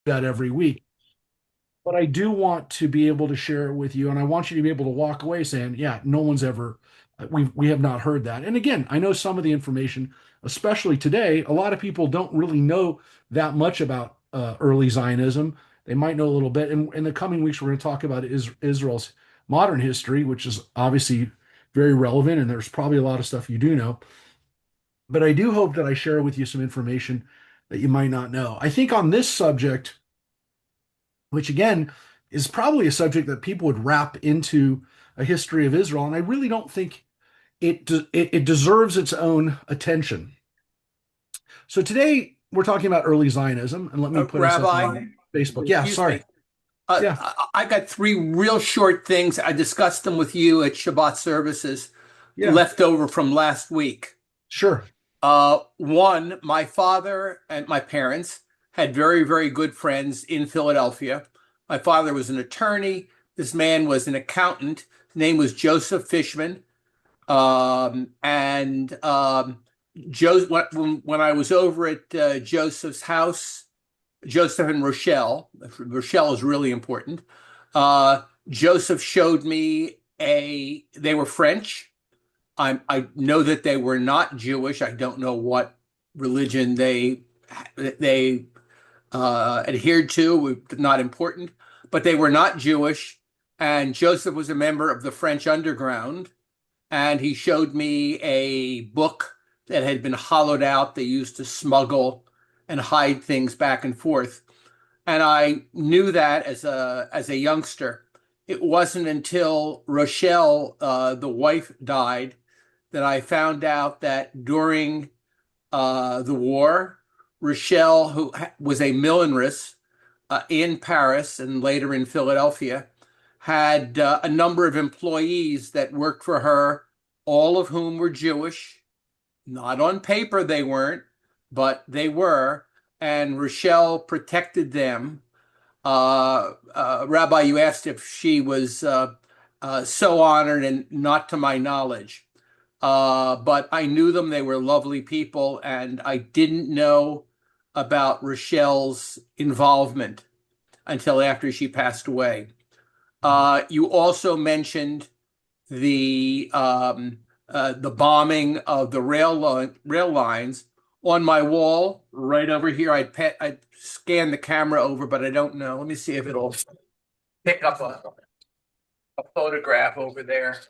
that every week. But I do want to be able to share it with you, and I want you to be able to walk away saying, "Yeah, no one's ever, we have not heard that." And again, I know some of the information, especially today, a lot of people don't really know that much about early Zionism. They might know a little bit. And in the coming weeks, we're going to talk about Israel's modern history, which is obviously very relevant, and there's probably a lot of stuff you do know. But I do hope that I share with you some information that you might not know. I think on this subject, which again is probably a subject that people would wrap into a history of Israel. And I really don't think it deserves its own attention. So today we're talking about early Zionism, and let me put us up Rabbi, on Facebook. Yeah, excuse sorry. me. Yeah, I got three real short things. I discussed them with you at Shabbat services yeah, left over from last week. sure. One, my father and my parents had very, very good friends in Philadelphia. My father was an attorney. This man was an accountant. His name was Joseph Fishman. And Joe, when I was over at Joseph's house, Joseph and Rochelle. Rochelle is really important. Joseph showed me they were French. I know that they were not Jewish. I don't know what religion they adhered to. Not important, but they were not Jewish. And Joseph was a member of the French underground. And he showed me a book that had been hollowed out. They used to smuggle and hide things back and forth. And I knew that as a youngster. It wasn't until Rochelle, the wife, died that I found out that during the war, Rochelle, who was a millineress in Paris and later in Philadelphia, had a number of employees that worked for her, all of whom were Jewish. Not on paper, they weren't, but they were. And Rochelle protected them. Rabbi, you asked if she was so honored, and not to my knowledge. But I knew them. They were lovely people, and I didn't know about Rochelle's involvement until after she passed away. You also mentioned the bombing of the rail lines. On my wall right over here. I scanned the camera over, but I don't know. Let me see if it'll pick up a photograph over there.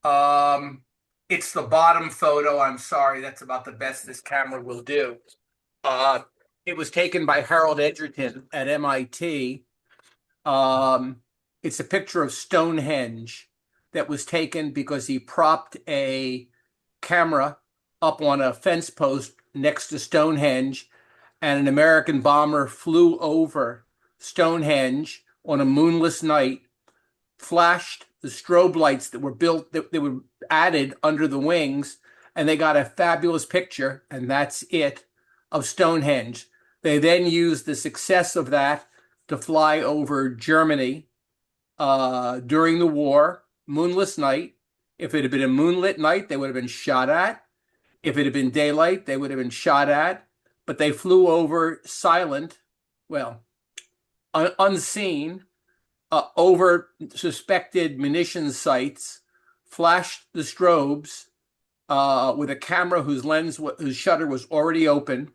Um, it's the bottom photo. I'm sorry, that's about the best this camera will do. Uh, it was taken by Harold Edgerton at MIT. Um, it's a picture of Stonehenge that was taken because he propped a camera up on a fence post next to Stonehenge, and an American bomber flew over Stonehenge on a moonless night, flashed the strobe lights that were built, that were added under the wings, and they got a fabulous picture, and that's it, of Stonehenge. They then used the success of that to fly over Germany during the war, moonless night. If it had been a moonlit night, they would have been shot at. If it had been daylight, they would have been shot at. But they flew over silent, well, unseen, over suspected munitions sites, flashed the strobes with a camera whose shutter was already open,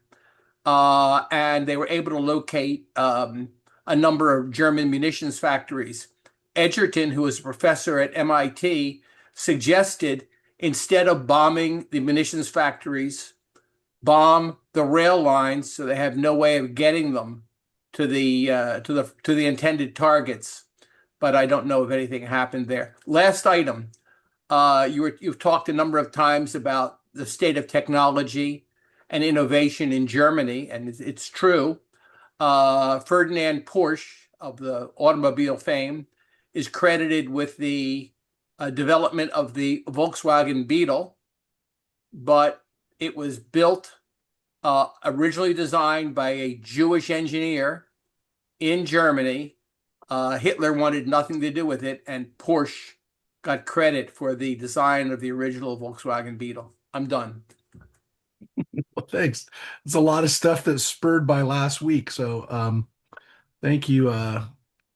and they were able to locate a number of German munitions factories. Edgerton, who was a professor at MIT, suggested instead of bombing the munitions factories, bomb the rail lines so they have no way of getting them to the intended targets. But I don't know if anything happened there. Last item. You've talked a number of times about the state of technology and innovation in Germany, and it's true. Ferdinand Porsche of the automobile fame is credited with the development of the Volkswagen Beetle, but it was built, originally designed by a Jewish engineer in Germany. Hitler wanted nothing to do with it, and Porsche got credit for the design of the original Volkswagen Beetle. I'm done. Thanks. It's a lot of stuff that's spurred by last week. So thank you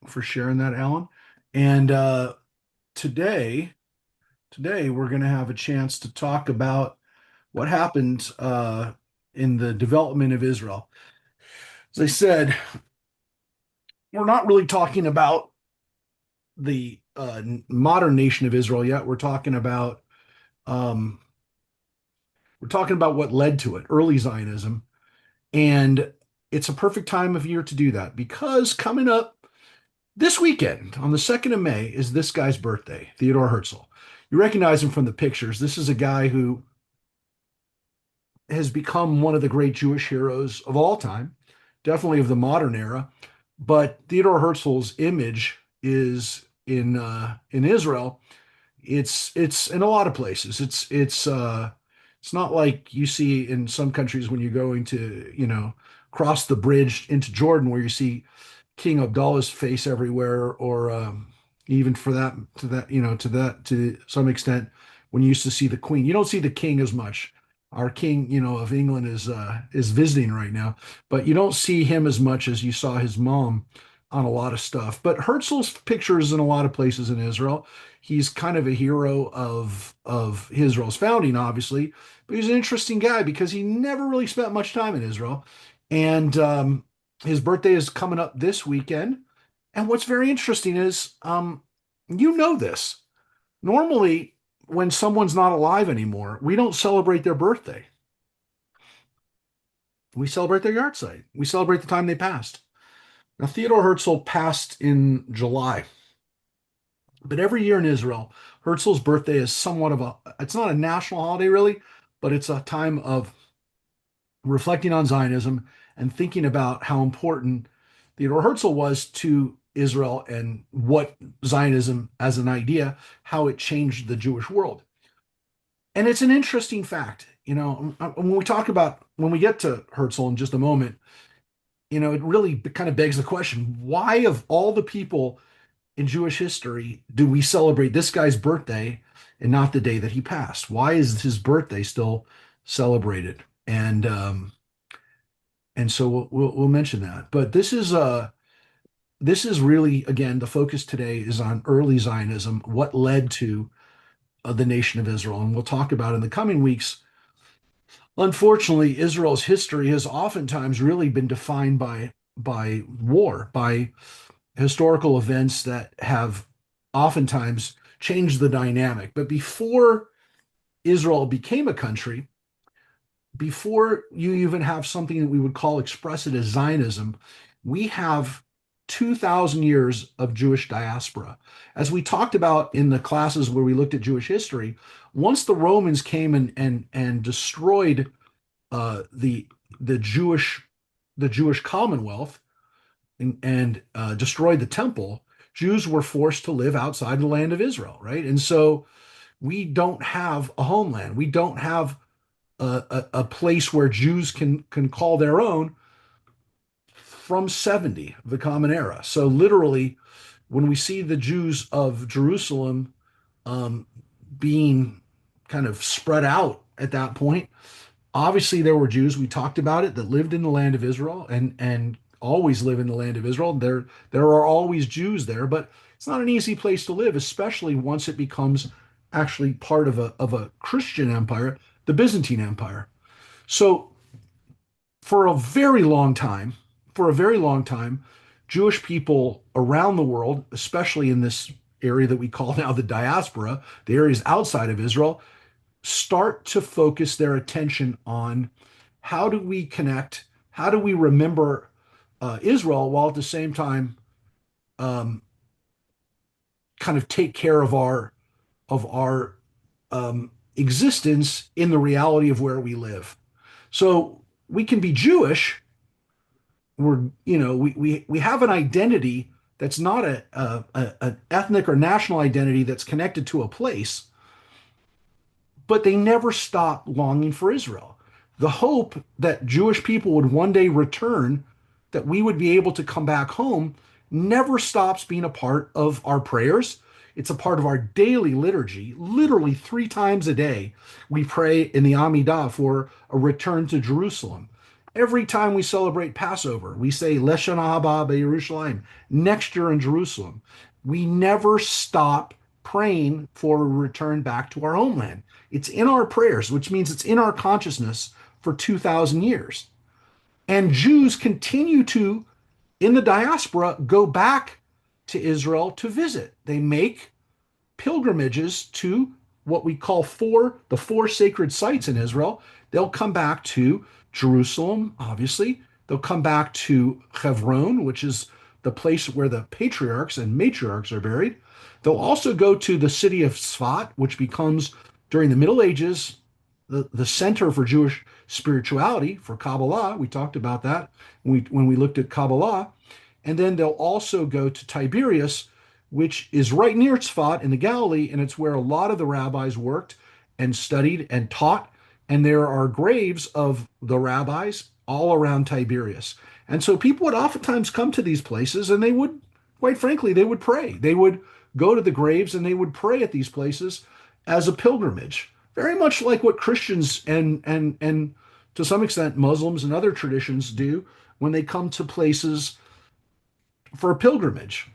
for sharing that, Alan. And today, today we're going to have a chance to talk about what happened in the development of Israel. As I said, we're not really talking about the modern nation of Israel yet. Um, we're talking about what led to it, early Zionism, and it's a perfect time of year to do that because coming up this weekend on the 2nd of May is this guy's birthday, Theodore Herzl. You recognize him from the pictures. This is a guy who has become one of the great Jewish heroes of all time, definitely of the modern era. But Theodore Herzl's image is in Israel. It's in a lot of places. It's not like you see in some countries when you're going to, cross the bridge into Jordan where you see King Abdullah's face everywhere, or even for that to some extent when you used to see the Queen. You don't see the King as much. Our King, of England is visiting right now, but you don't see him as much as you saw his mom on a lot of stuff. But Herzl's pictures in a lot of places in Israel. He's kind of a hero of Israel's founding, obviously, but he's an interesting guy because he never really spent much time in Israel, and his birthday is coming up this weekend. And what's very interesting is, you know this. Normally, when someone's not alive anymore, we don't celebrate their birthday. We celebrate their yard site. We celebrate the time they passed. Now, Theodore Herzl passed in July, but every year in Israel, Herzl's birthday is somewhat of it's not a national holiday really, but it's a time of reflecting on Zionism and thinking about how important Theodore Herzl was to Israel and what Zionism as an idea, how it changed the Jewish world. And it's an interesting fact. When we get to Herzl in just a moment, it really kind of begs the question, why of all the people in Jewish history do we celebrate this guy's birthday and not the day that he passed? Why is his birthday still celebrated? And so we'll mention that. But this is really, again, the focus today is on early Zionism, what led to the nation of Israel, and we'll talk about in the coming weeks. Unfortunately, Israel's history has oftentimes really been defined by war, by historical events that have oftentimes changed the dynamic. But before Israel became a country, before you even have something that we would call express it as Zionism, we have 2,000 years of Jewish diaspora. As we talked about in the classes where we looked at Jewish history, once the Romans came and destroyed the Jewish Commonwealth and destroyed the temple, Jews were forced to live outside the land of Israel, right? And so we don't have a homeland. We don't have a place where Jews can call their own from 70, the Common Era. So literally, when we see the Jews of Jerusalem um, being kind of spread out at that point, obviously there were Jews, we talked about it, that lived in the land of Israel and always live in the land of Israel. There are always Jews there, but it's not an easy place to live, especially once it becomes actually part of a Christian empire, the Byzantine Empire. So for a very long time, for a very long time, Jewish people around the world, especially in this area that we call now the diaspora, the areas outside of Israel, start to focus their attention on how do we connect, how do we remember Israel while at the same time um, kind of take care of our existence in the reality of where we live. So we can be Jewish. We have an identity that's not an ethnic or national identity that's connected to a place, but they never stopped longing for Israel. The hope that Jewish people would one day return, that we would be able to come back home, never stops being a part of our prayers. It's a part of our daily liturgy. Literally 3 times a day, we pray in the Amidah for a return to Jerusalem. Every time we celebrate Passover, we say Leshana Haba Yerushalayim, next year in Jerusalem. We never stop praying for a return back to our homeland. It's in our prayers, which means it's in our consciousness for 2,000 years. And Jews continue to, in the diaspora, go back to Israel to visit. They make pilgrimages to what we call the four sacred sites in Israel. They'll come back to Jerusalem, obviously. They'll come back to Hebron, which is the place where the patriarchs and matriarchs are buried. They'll also go to the city of Sfat, which becomes, during the Middle Ages, the center for Jewish spirituality, for Kabbalah. We talked about that when we looked at Kabbalah. And then they'll also go to Tiberias, which is right near Tzfat in the Galilee, and it's where a lot of the rabbis worked and studied and taught. And there are graves of the rabbis all around Tiberias. And so people would oftentimes come to these places and they would, quite frankly, they would pray. They would go to the graves and they would pray at these places as a pilgrimage, very much like what Christians and to some extent Muslims and other traditions do when they come to places for a pilgrimage.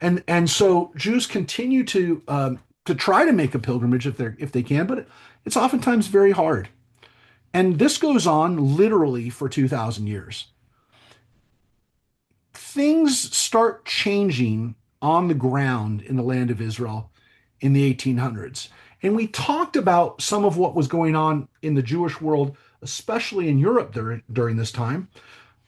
And so Jews continue to try to make a pilgrimage if they can, but it's oftentimes very hard. And this goes on literally for 2,000 years. Things start changing on the ground in the land of Israel in the 1800s. And we talked about some of what was going on in the Jewish world, especially in Europe during this time.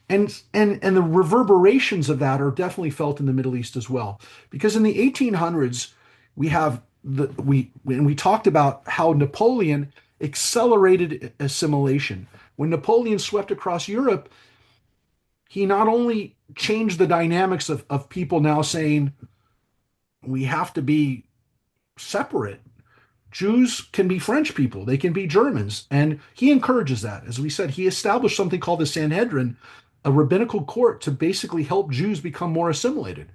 And the reverberations of that are definitely felt in the Middle East as well. Because in the 1800s, we have we talked about how Napoleon accelerated assimilation. When Napoleon swept across Europe, he not only changed the dynamics of people now saying we have to be separate. Jews can be French people, they can be Germans, and he encourages that. As we said, he established something called the Sanhedrin, a rabbinical court to basically help Jews become more assimilated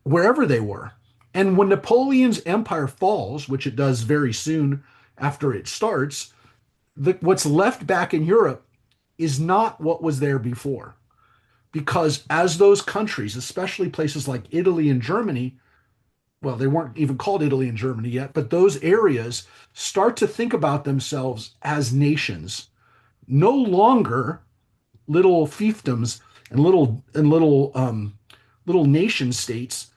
wherever they were. And when Napoleon's empire falls, which it does very soon after it starts, what's left back in Europe is not what was there before. Because as those countries, especially places like Italy and Germany, well, they weren't even called Italy and Germany yet, but those areas start to think about themselves as nations, no longer little fiefdoms and little nation states.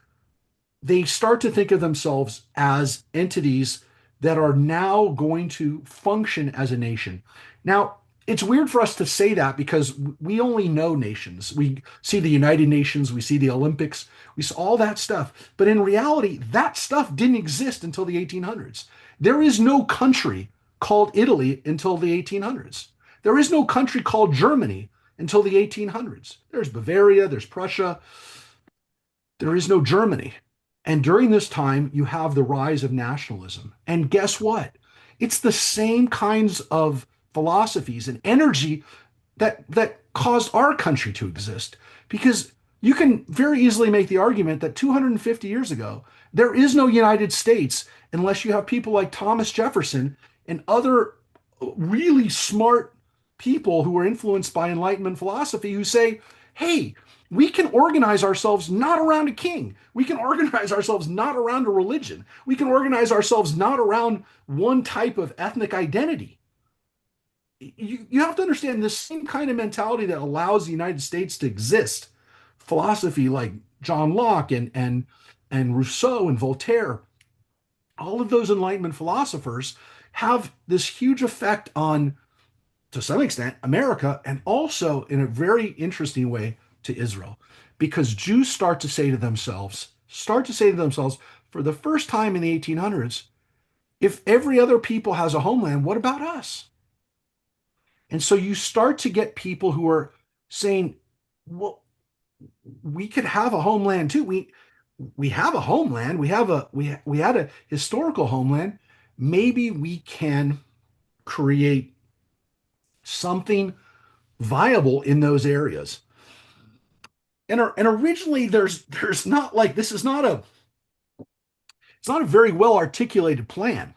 They start to think of themselves as entities that are now going to function as a nation. Now, it's weird for us to say that because we only know nations. We see the United Nations, we see the Olympics, we see all that stuff. But in reality, that stuff didn't exist until the 1800s. There is no country called Italy until the 1800s. There is no country called Germany until the 1800s. There's Bavaria, there's Prussia. There is no Germany. And during this time, you have the rise of nationalism. And guess what? It's the same kinds of philosophies and energy that caused our country to exist. Because you can very easily make the argument that 250 years ago, there is no United States unless you have people like Thomas Jefferson and other really smart people who are influenced by Enlightenment philosophy who say, hey, we can organize ourselves not around a king. We can organize ourselves not around a religion. We can organize ourselves not around one type of ethnic identity. You have to understand this same kind of mentality that allows the United States to exist. Philosophy like John Locke and Rousseau and Voltaire, all of those Enlightenment philosophers have this huge effect on, to some extent, America, and also in a very interesting way to Israel. Because Jews start to say to themselves, for the first time in the 1800s, if every other people has a homeland, what about us? And so you start to get people who are saying, well, we could have a homeland too. We have a homeland. We had a historical homeland. Maybe we can create something viable in those areas. And originally there's not like this is not It's not a very well articulated plan.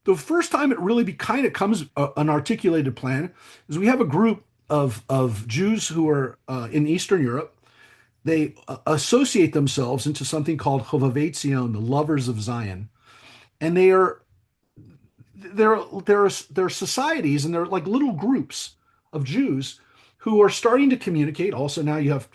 The first time it really kind of comes an articulated plan is we have a group of Jews who are in Eastern Europe. They associate themselves into something called Chovavei Zion, the lovers of Zion, and they're societies and they're like little groups of Jews who are starting to communicate. Also, now you have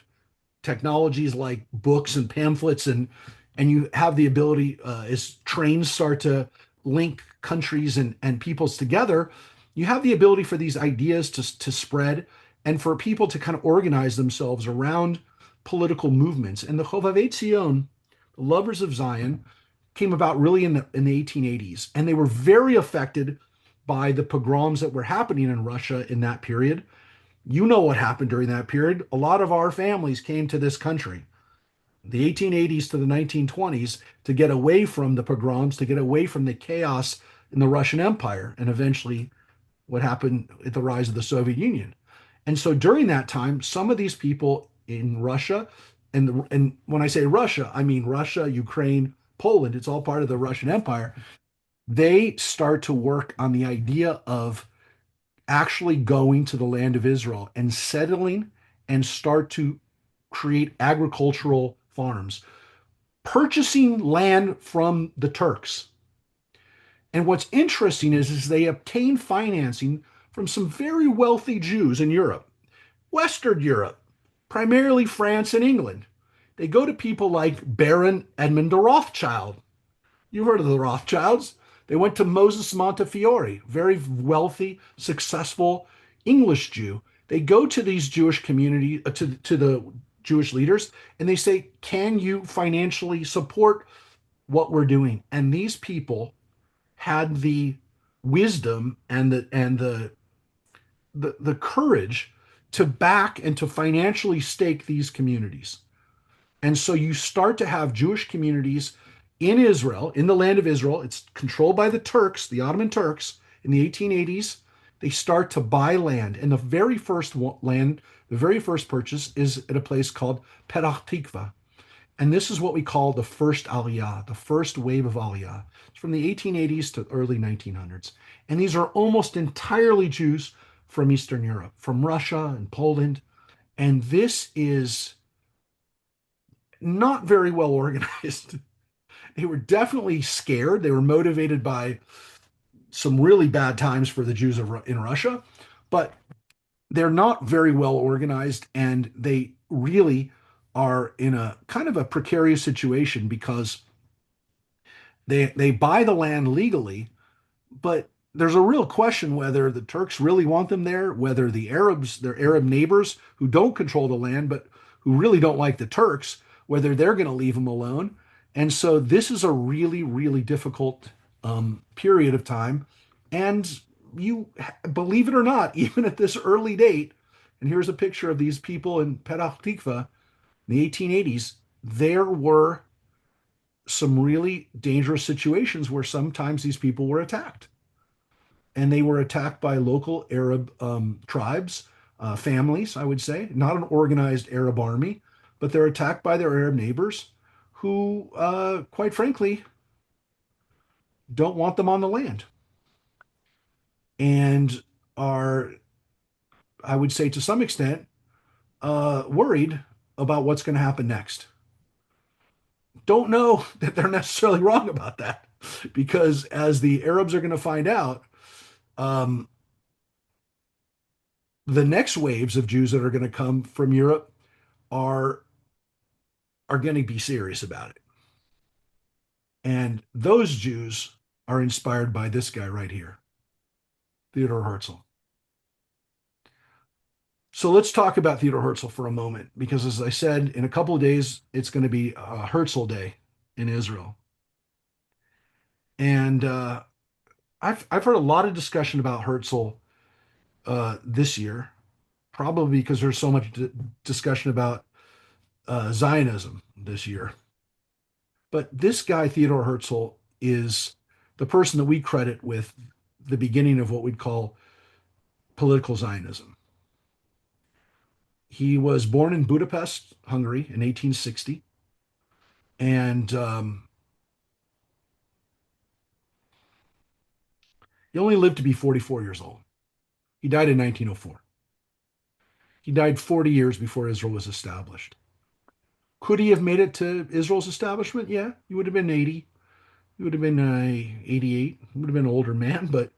technologies like books and pamphlets, and you have the ability as trains start to link countries and peoples together, you have the ability for these ideas to spread and for people to kind of organize themselves around political movements. And the Chovavei Zion, the lovers of Zion, came about really in the 1880s, and they were very affected by the pogroms that were happening in Russia in that period. You know what happened during that period. A lot of our families came to this country, the 1880s to the 1920s, to get away from the pogroms, to get away from the chaos in the Russian Empire, and eventually what happened at the rise of the Soviet Union. And so during that time, some of these people in Russia, and when I say Russia, I mean Russia, Ukraine, Poland, it's all part of the Russian Empire. They start to work on the idea of actually going to the land of Israel and settling and start to create agricultural farms, purchasing land from the Turks. And what's interesting is they obtain financing from some very wealthy Jews in Europe, Western Europe, primarily France and England. They go to people like Baron Edmund de Rothschild. You've heard of the Rothschilds. They went to Moses Montefiore, very wealthy, successful English Jew. They go to these Jewish community, to the Jewish leaders, and they say, "Can you financially support what we're doing?" And these people had the wisdom and the courage to back and to financially stake these communities. And so you start to have Jewish communities in Israel, in the land of Israel. It's controlled by the Turks, the Ottoman Turks, in the 1880s. They start to buy land. And the very first land, the very first purchase is at a place called Petach Tikva. And this is what we call the first Aliyah, the first wave of Aliyah. It's from the 1880s to early 1900s. And these are almost entirely Jews from Eastern Europe, from Russia and Poland. And this is not very well organized. They were definitely scared. They were motivated by some really bad times for the Jews in Russia, but they're not very well organized, and they really are in a kind of a precarious situation because they buy the land legally, but there's a real question whether the Turks really want them there, whether the Arabs, their Arab neighbors who don't control the land, but who really don't like the Turks, whether they're going to leave them alone. And so this is a really, really difficult period of time. And you believe it or not, even at this early date, and here's a picture of these people in Petah Tikva in the 1880s, there were some really dangerous situations where sometimes these people were attacked, and they were attacked by local Arab tribes, families, I would say, not an organized Arab army, but they're attacked by their Arab neighbors who, quite frankly, don't want them on the land and are, I would say, to some extent, worried about what's going to happen next. Don't know that they're necessarily wrong about that because as the Arabs are going to find out, um, the next waves of Jews that are going to come from Europe are are going to be serious about it. And those Jews are inspired by this guy right here, Theodor Herzl. So let's talk about Theodor Herzl for a moment, because as I said, in a couple of days, it's going to be Herzl Day in Israel. And I've heard a lot of discussion about Herzl this year, probably because there's so much discussion about Zionism this year. But this guy, Theodor Herzl, is the person that we credit with the beginning of what we'd call political Zionism. He was born in Budapest, Hungary in 1860. And He only lived to be 44 years old. He died in 1904. He died 40 years before Israel was established. Could he have made it to Israel's establishment? Yeah, he would have been 80. He would have been 88. He would have been an older man, but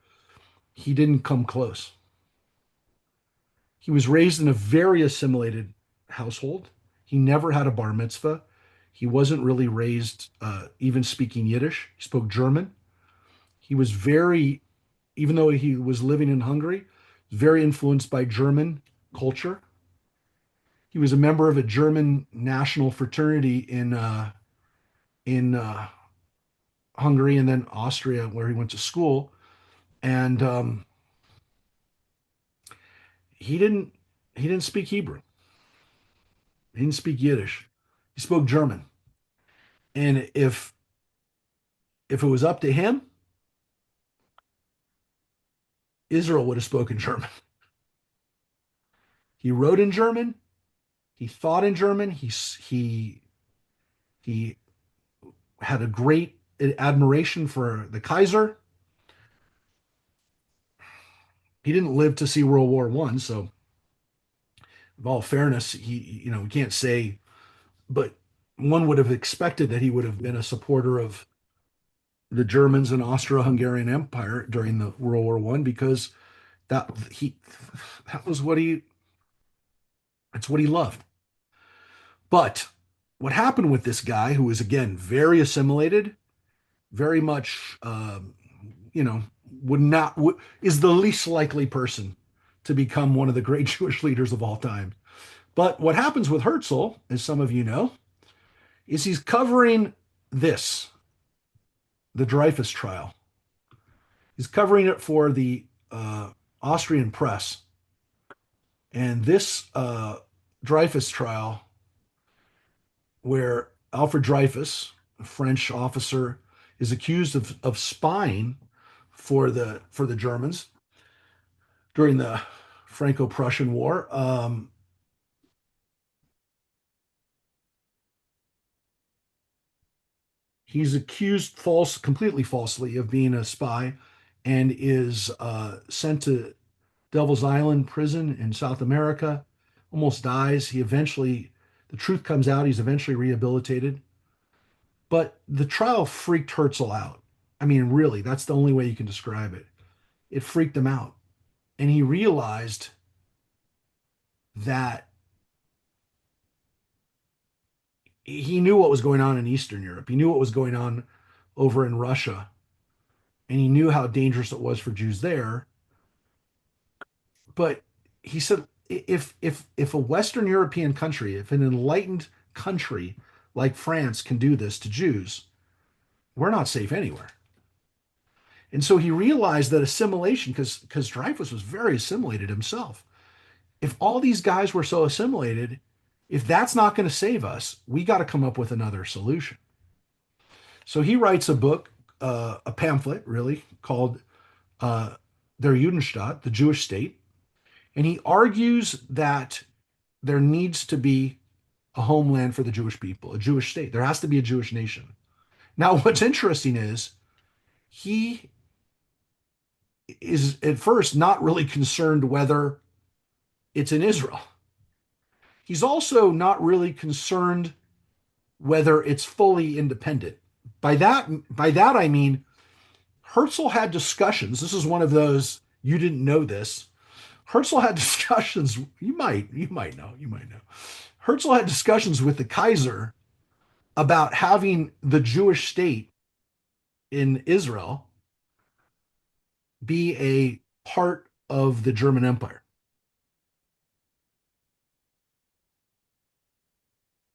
he didn't come close. He was raised in a very assimilated household. He never had a bar mitzvah. He wasn't really raised even speaking Yiddish. He spoke German. He was very, even though he was living in Hungary, very influenced by German culture. He was a member of a German national fraternity in Hungary and then Austria, where he went to school. And he didn't he didn't speak Hebrew. He didn't speak Yiddish. He spoke German. And if it was up to him, Israel would have spoken German. He wrote in German. He thought in German. He had a great admiration for the Kaiser. He didn't live to see World War One, so with all fairness, we can't say, but one would have expected that he would have been a supporter of the Germans and Austro-Hungarian Empire during the World War One because that he that was what he that's what he loved. But what happened with this guy, who was again very assimilated, very much, you know, would not would, is the least likely person to become one of the great Jewish leaders of all time. But what happens with Herzl, as some of you know, is he's covering this, the Dreyfus trial. He's covering it for the Austrian press. And this Dreyfus trial, where Alfred Dreyfus, a French officer, is accused of spying for the Germans during the Franco-Prussian War. He's accused completely falsely of being a spy, and is sent to Devil's Island prison in South America. Almost dies. The truth comes out. He's eventually rehabilitated. But the trial freaked Herzl out. I mean, really, that's the only way you can describe it. It freaked him out. And he realized that he knew what was going on in Eastern Europe. He knew what was going on over in Russia. And he knew how dangerous it was for Jews there. But he said, if a Western European country, if an enlightened country like France can do this to Jews, we're not safe anywhere. And so he realized that assimilation, because Dreyfus was very assimilated himself. If all these guys were so assimilated, if that's not going to save us, we got to come up with another solution. So he writes a book, a pamphlet, really, called Der Judenstaat, the Jewish state. And he argues that there needs to be a homeland for the Jewish people, a Jewish state. There has to be a Jewish nation. Now, what's interesting is he is at first not really concerned whether it's in Israel. He's also not really concerned whether it's fully independent. By that I mean Herzl had discussions. This is one of those you didn't know this. Herzl had discussions. You might know. Herzl had discussions with the Kaiser about having the Jewish state in Israel be a part of the German Empire.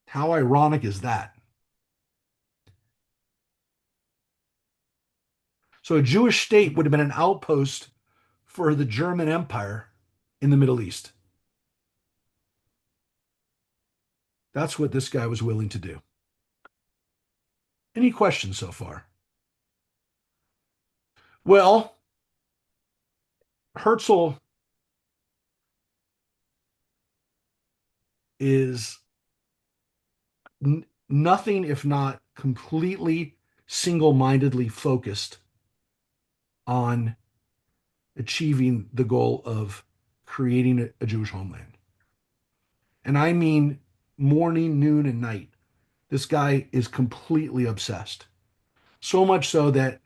How ironic is that? So a Jewish state would have been an outpost for the German Empire in the Middle East. That's what this guy was willing to do. Any questions so far? Well, Herzl is nothing if not completely single mindedly focused on achieving the goal of creating a Jewish homeland. And I mean morning, noon, and night. This guy is completely obsessed. So much so that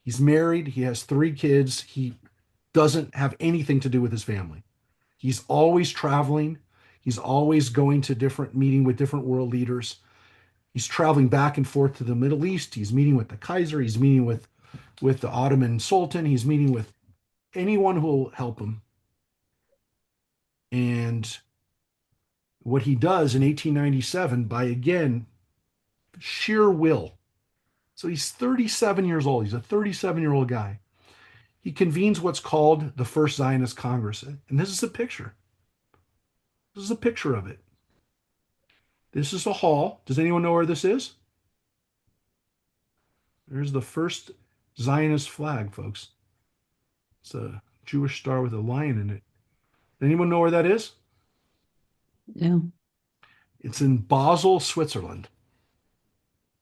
he's married, he has 3 kids, he doesn't have anything to do with his family. He's always traveling, he's always going to different meeting with different world leaders. He's traveling back and forth to the Middle East. He's meeting with the Kaiser, he's meeting with the Ottoman Sultan, he's meeting with anyone who will help him. And what he does in 1897 by again sheer will. So he's 37 years old. He's a 37-year-old guy. He convenes what's called the First Zionist Congress. And this is a picture. This is a picture of it. This is a hall. Does anyone know where this is? There's the first Zionist flag, folks. It's a Jewish star with a lion in it. Anyone know where that is? No. It's in Basel, Switzerland.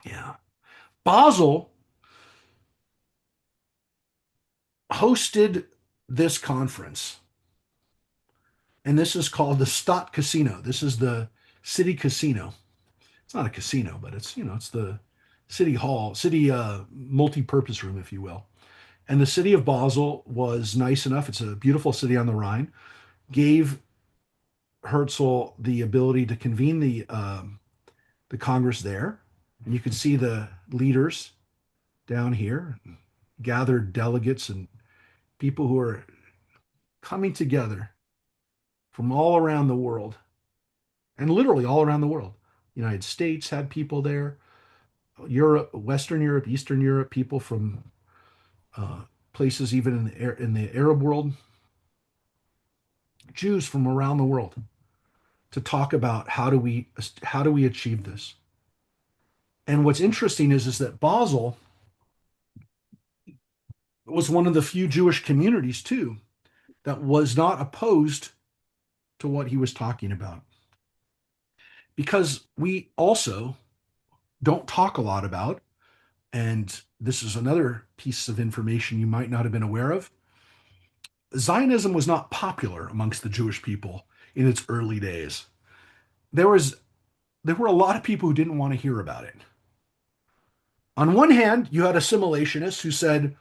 Yeah. Basel hosted this conference, and this is called the Stadt Casino. This is the city casino. It's not a casino, but it's the city hall, city multi-purpose room, if you will. And the city of Basel was nice enough. It's a beautiful city on the Rhine. Gave Herzl the ability to convene the Congress there, and you could see the leaders down here, gathered delegates and people who are coming together from all around the world, and literally all around the world. The United States had people there, Europe, Western Europe, Eastern Europe, people from uh, places even in the Arab world, Jews from around the world to talk about how do we achieve this. And what's interesting is that Basel was one of the few Jewish communities too that was not opposed to what he was talking about. Because we also don't talk a lot about, and this is another piece of information you might not have been aware of. Zionism was not popular amongst the Jewish people in its early days. There was there were a lot of people who didn't want to hear about it. On one hand, you had assimilationists who said,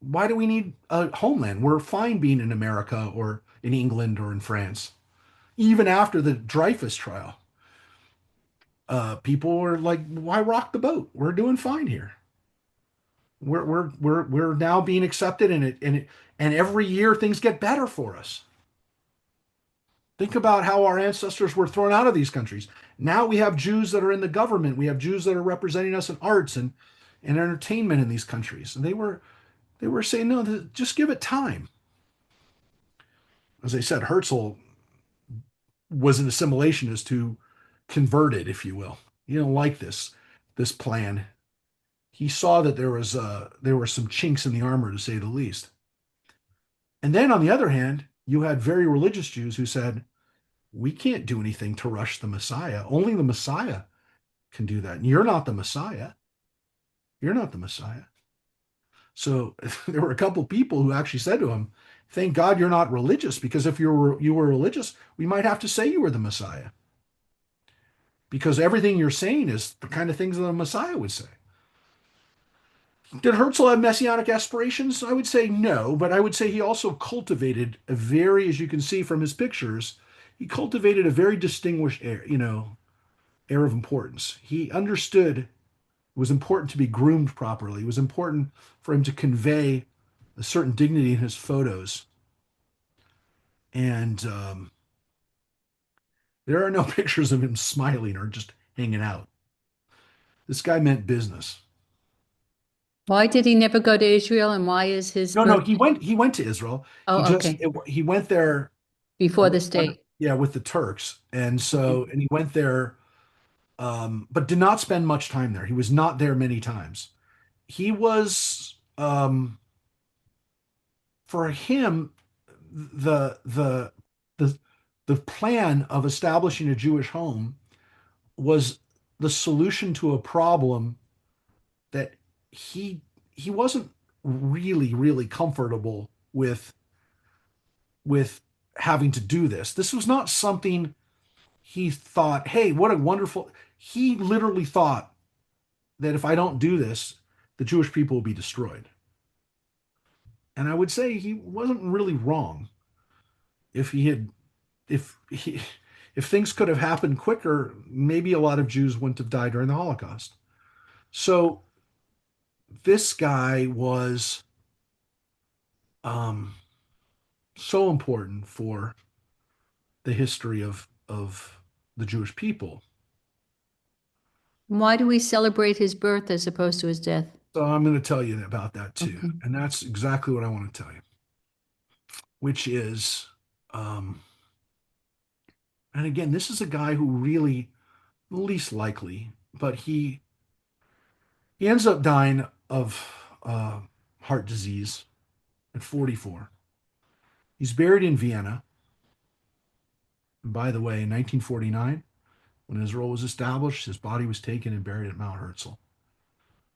"Why do we need a homeland? We're fine being in America or in England or in France." Even after the Dreyfus trial, people were like, "Why rock the boat? We're doing fine here. We're now being accepted in it, and every year things get better for us." Think about how our ancestors were thrown out of these countries. Now we have Jews that are in the government. We have Jews that are representing us in arts and entertainment in these countries. And they were saying, no, just give it time. As I said, Herzl was an assimilationist who converted, if you will. He didn't like this plan. He saw that there were some chinks in the armor, to say the least. And then on the other hand, you had very religious Jews who said, we can't do anything to rush the Messiah. Only the Messiah can do that. And you're not the Messiah. You're not the Messiah. So there were a couple people who actually said to him, thank God you're not religious, because if you were religious, we might have to say you were the Messiah. Because everything you're saying is the kind of things that the Messiah would say. Did Herzl have messianic aspirations? I would say no, but I would say he also cultivated a very, as you can see from his pictures, he cultivated a very distinguished air of importance. He understood it was important to be groomed properly. It was important for him to convey a certain dignity in his photos. And there are no pictures of him smiling or just hanging out. This guy meant business. Why did he never go to Israel, and why is his No, no, birth? he went to Israel. He Oh, just okay. he went there Before this date. yeah, with the Turks. And Okay. so and he went there but did not spend much time there. He was not there many times. He was for him the the the plan of establishing a Jewish home was the solution to a problem that he he wasn't really comfortable with with having to do this. This was not something he thought, hey, what a wonderful. He literally thought that if I don't do this, the Jewish people will be destroyed. And I would say he wasn't really wrong. If he had, if he, if things could have happened quicker, maybe a lot of Jews wouldn't have died during the Holocaust. So this guy was um, so important for the history of the Jewish people. Why do we celebrate his birth as opposed to his death? So I'm going to tell you about that too. Okay. And that's exactly what I want to tell you, which is, um, and again, this is a guy who really, least likely, but he ends up dying of heart disease at 44. He's buried in Vienna. And by the way, in 1949, when Israel was established, his body was taken and buried at Mount Herzl.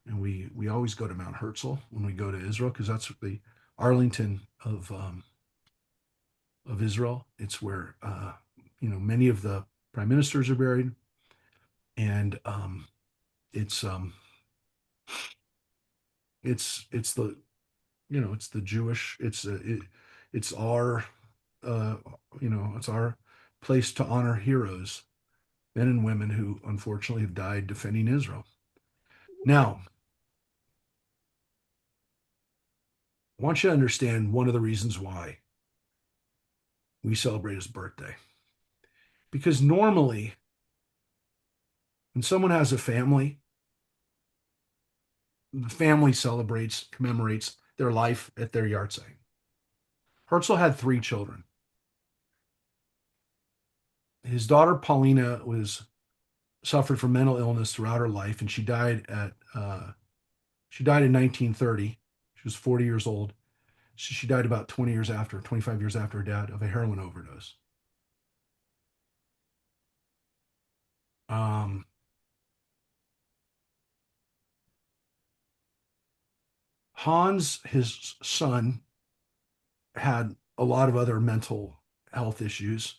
And we always go to Mount Herzl when we go to Israel because that's the Arlington of Israel. It's where many of the prime ministers are buried, and it's it's the it's the Jewish it's our it's our place to honor heroes, men and women who unfortunately have died defending Israel. Now, I want you to understand one of the reasons why we celebrate his birthday. Because normally, when someone has a family, the family celebrates, commemorates their life at their yahrzeit. Herzl had 3 children. His daughter Paulina was suffered from mental illness throughout her life, and she died in 1930. She was 40 years old. She died about 25 years after her dad of a heroin overdose. Um, Hans, his son, had a lot of other mental health issues.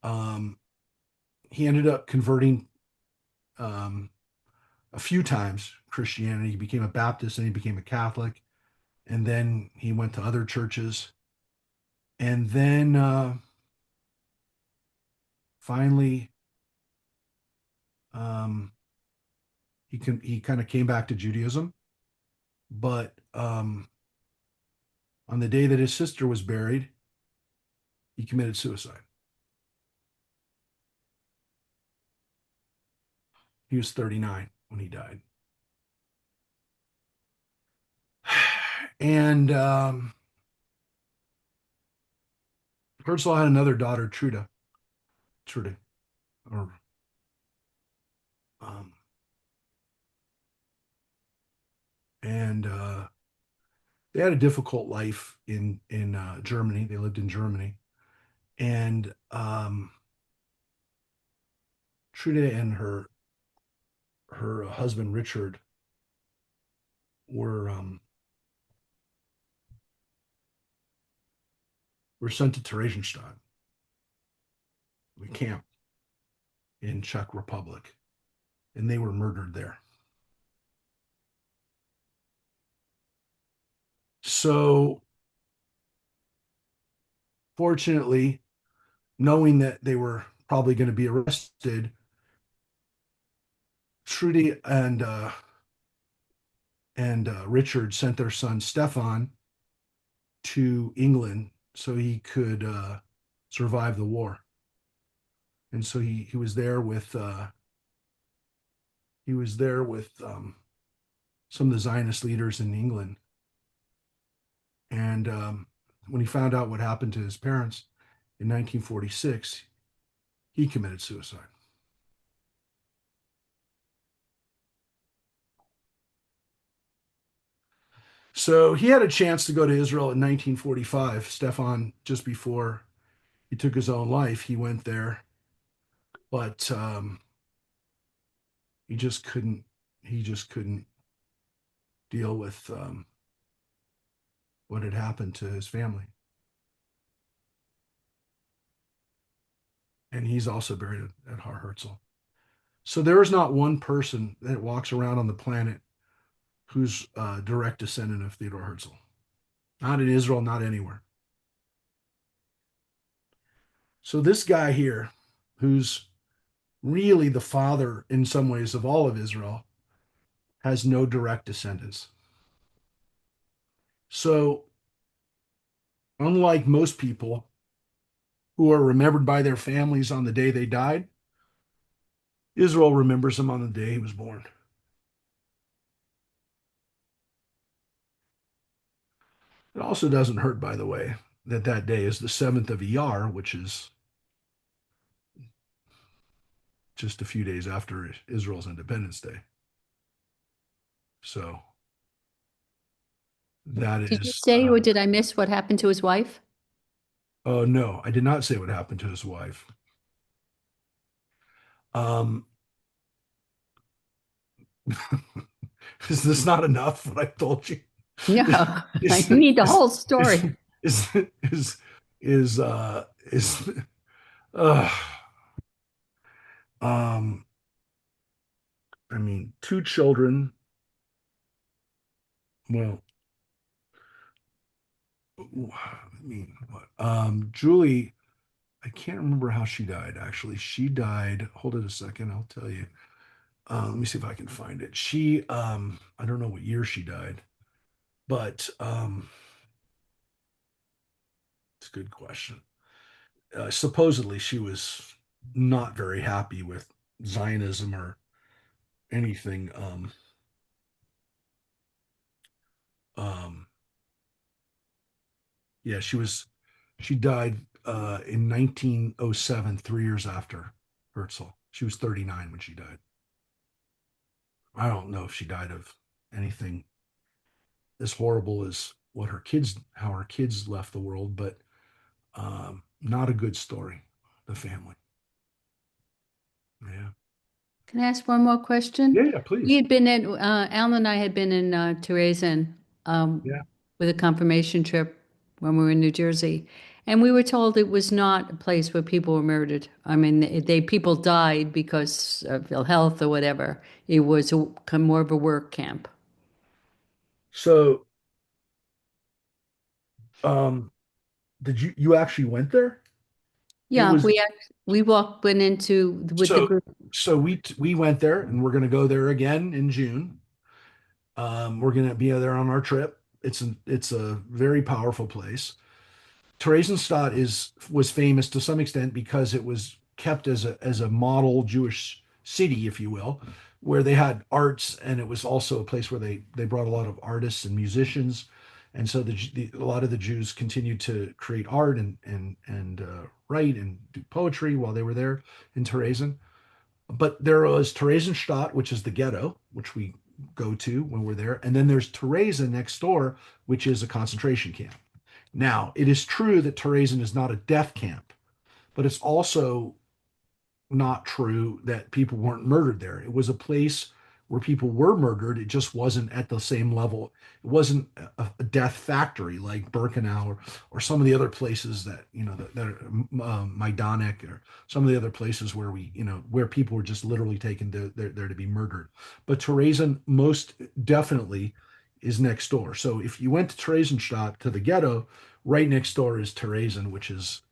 Um, he ended up converting um, a few times Christianity. He became a Baptist and he became a Catholic. And then he went to other churches. And then finally, um, he kind of came back to Judaism. But on the day that his sister was buried, he committed suicide. He was 39 when he died. And Herzl had another daughter, Trude, or um, and they had a difficult life in Germany. They lived in Germany, and Trude and her husband Richard were were sent to Theresienstadt, the camp in Czech Republic, and they were murdered there. So, fortunately, knowing that they were probably going to be arrested, Trudy and Richard sent their son Stefan to England so he could survive the war. And so he was there with some of the Zionist leaders in England. And when he found out what happened to his parents in 1946, he committed suicide. So he had a chance to go to Israel in 1945. Stefan, just before he took his own life, he went there, but he just couldn't. He just couldn't deal with what had happened to his family. and he's also buried at Har Herzl. So there is not one person that walks around on the planet who's a direct descendant of Theodore Herzl. Not in Israel, not anywhere. So this guy here, who's really the father in some ways of all of Israel, has no direct descendants. So unlike most people who are remembered by their families on the day they died, Israel remembers him on the day he was born. It also doesn't hurt, by the way, that that day is the 7th of Iyar, which is just a few days after Israel's Independence Day. So that Did you is, say, or did I miss what happened to his wife? oh no, I did not say what happened to his wife. Um, is this not enough what I told you? No, I Is need the is whole is story. is is is uh um I mean two children. Well, I mean what? Julie, I can't remember how she died actually. She died, hold it a second, I'll tell you. Let me see if I can find it. She I don't know what year she died, but it's a good question. Supposedly she was not very happy with Zionism or anything. Um, yeah, she died in 1907, 3 years after Herzl. She was 39 when she died. I don't know if she died of anything as horrible as how her kids left the world, but not a good story. The family. Yeah. Can I ask one more Yeah, question? yeah, We please. had been in, Alan and I had been in Terezin Yeah. with a confirmation trip when we were in New Jersey. And we were told it was not a place where people were murdered. I mean, people died because of ill health or whatever. It was more of a work camp. So, um, did you actually went there? It Yeah, was went into with the so group. we went there and we're going to go there again in June. We're going to be there on our trip. It's a very powerful place. Theresienstadt is was famous to some extent because it was kept as a model Jewish city, if you will, where they had arts, and it was also a place where they brought a lot of artists and musicians, and so a lot of the Jews continued to create art and write and do poetry while they were there in Theresen. But there was Theresienstadt, which is the ghetto, which we go to when we're there, and then there's Theresa next door, which is a concentration camp. Now, it is true that Terezin is not a death camp, but it's also not true that people weren't murdered there. It was a place where people were murdered. It just wasn't at the same level. It wasn't a death factory like Birkenau or some of the other places that, that are Majdanek or some of the other places where where people were just literally taken there to be murdered. But Terezin most definitely is next door. So if you went to Theresienstadt to the ghetto, right next door is Terezin, which was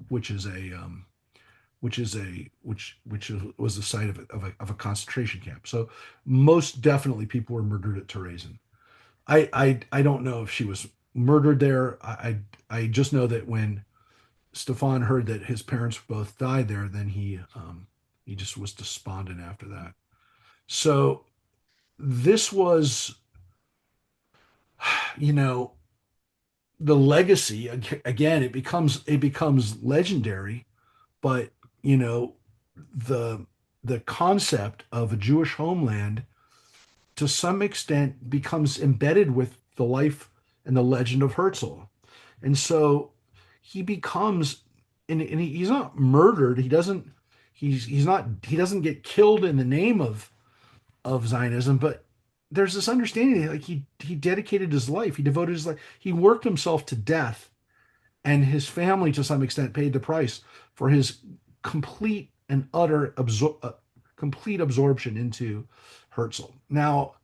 the site of a concentration camp. So most definitely people were murdered at Terezin. I don't know if she was murdered there. I just know that when Stefan heard that his parents both died there, then he just was despondent after that. So this was, you know, the legacy again. It becomes legendary, but you know, the the concept of a Jewish homeland to some extent becomes embedded with the life and the legend of Herzl. And so he becomes, and he's not murdered. He doesn't get killed in the name of Zionism, but there's this understanding that, like, he dedicated his life, he devoted his life, he worked himself to death, and his family to some extent paid the price for his complete and complete absorption into Herzl. Now,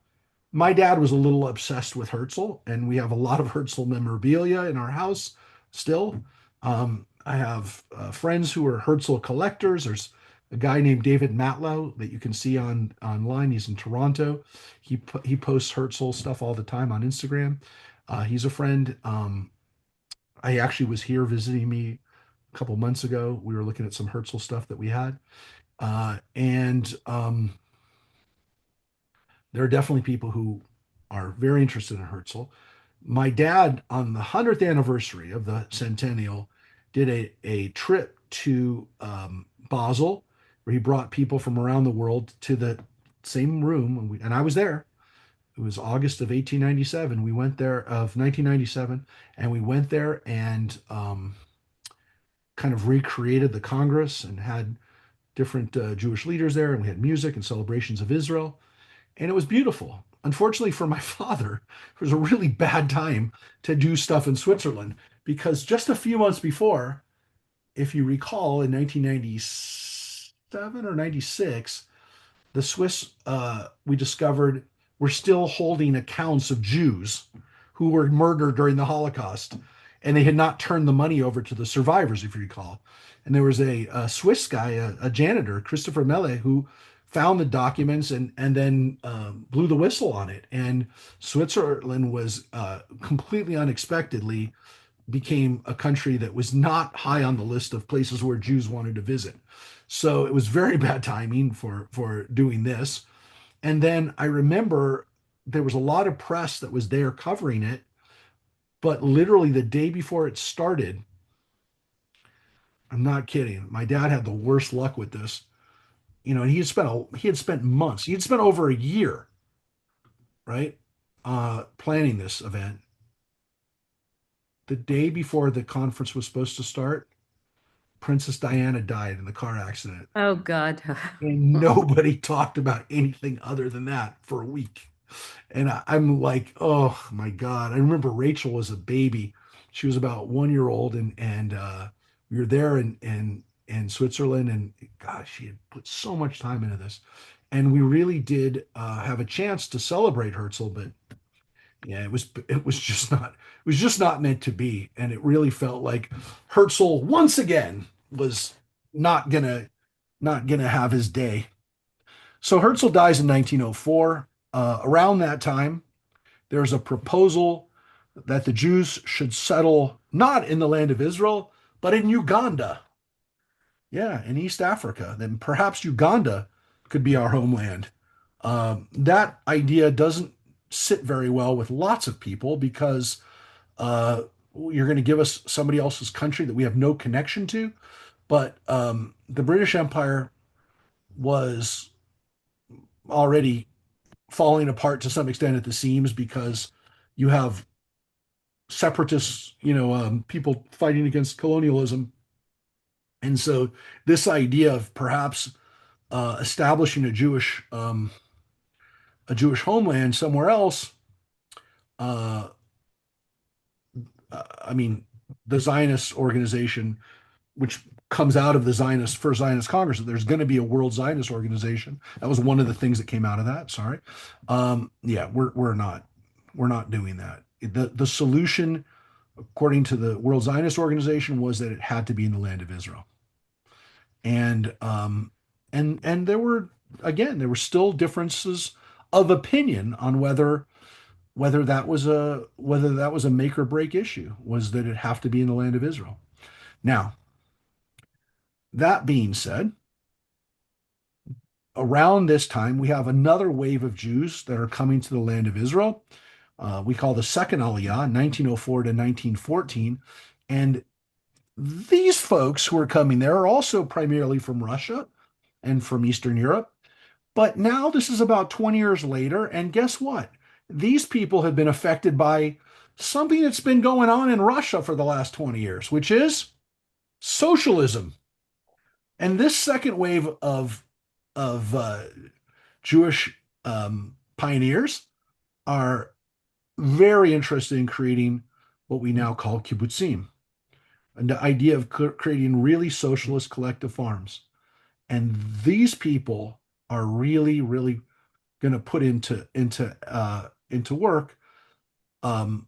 my dad was a little obsessed with Herzl, and we have a lot of Herzl memorabilia in our house still. I have friends who are Herzl collectors. There's a guy named David Matlow that you can see on online. He's in Toronto. He posts Herzl stuff all the time on Instagram. He's a friend. I actually was here visiting me a couple months ago. We were looking at some Herzl stuff that we had, and there are definitely people who are very interested in Herzl. My dad, on the 100th anniversary of the centennial, did a trip to Basel, where he brought people from around the world to the same room, and I was there. It was August of 1897. We went there of 1997, and we went there and kind of recreated the Congress and had different Jewish leaders there, and we had music and celebrations of Israel, and it was beautiful. Unfortunately for my father, it was a really bad time to do stuff in Switzerland because just a few months before, if you recall, in 1997 or 96, the Swiss, we discovered, were still holding accounts of Jews who were murdered during the Holocaust, and they had not turned the money over to the survivors, if you recall. And there was a Swiss guy, a janitor, Christopher Melle, who found the documents and then blew the whistle on it. And Switzerland was completely unexpectedly became a country that was not high on the list of places where Jews wanted to visit. So it was very bad timing for doing this. And then I remember there was a lot of press that was there covering it, but literally the day before it started, I'm not kidding. My dad had the worst luck with this. You know, he had spent months, he had spent over a year, right, planning this event. The day before the conference was supposed to start, Princess Diana died in the car accident. Oh God. And nobody talked about anything other than that for a week. And I'm like, oh my God. I remember Rachel was a baby. She was about 1 year old, and we were there in Switzerland, and gosh, she had put so much time into this. And we really did have a chance to celebrate Herzl, but yeah, it was just not meant to be. And it really felt like Herzl once again was not gonna not gonna have his day. So Herzl dies in 1904. Around that time, there's a proposal that the Jews should settle not in the land of Israel, but in Uganda. Yeah, in East Africa. Then perhaps Uganda could be our homeland. That idea doesn't sit very well with lots of people because uh, you're going to give us somebody else's country that we have no connection to. But the British Empire was already falling apart to some extent at the seams because you have separatists, people fighting against colonialism. And so this idea of perhaps establishing a Jewish homeland somewhere else, uh, I mean, the Zionist organization, which comes out of the First Zionist Congress, that there's going to be a World Zionist organization. That was one of the things that came out of that. Sorry, yeah, we're not doing that. The solution, according to the World Zionist organization, was that it had to be in the land of Israel, and there were still differences of opinion on whether that was a make or break issue, was that it have to be in the land of Israel. Now, that being said, around this time, we have another wave of Jews that are coming to the land of Israel. We call the second Aliyah, 1904 to 1914. And these folks who are coming there are also primarily from Russia and from Eastern Europe. But now this is about 20 years later. And guess what? These people have been affected by something that's been going on in Russia for the last 20 years, which is socialism. And this second wave of Jewish pioneers are very interested in creating what we now call kibbutzim. and the idea of creating really socialist collective farms. And these people are really, really going to put into work um,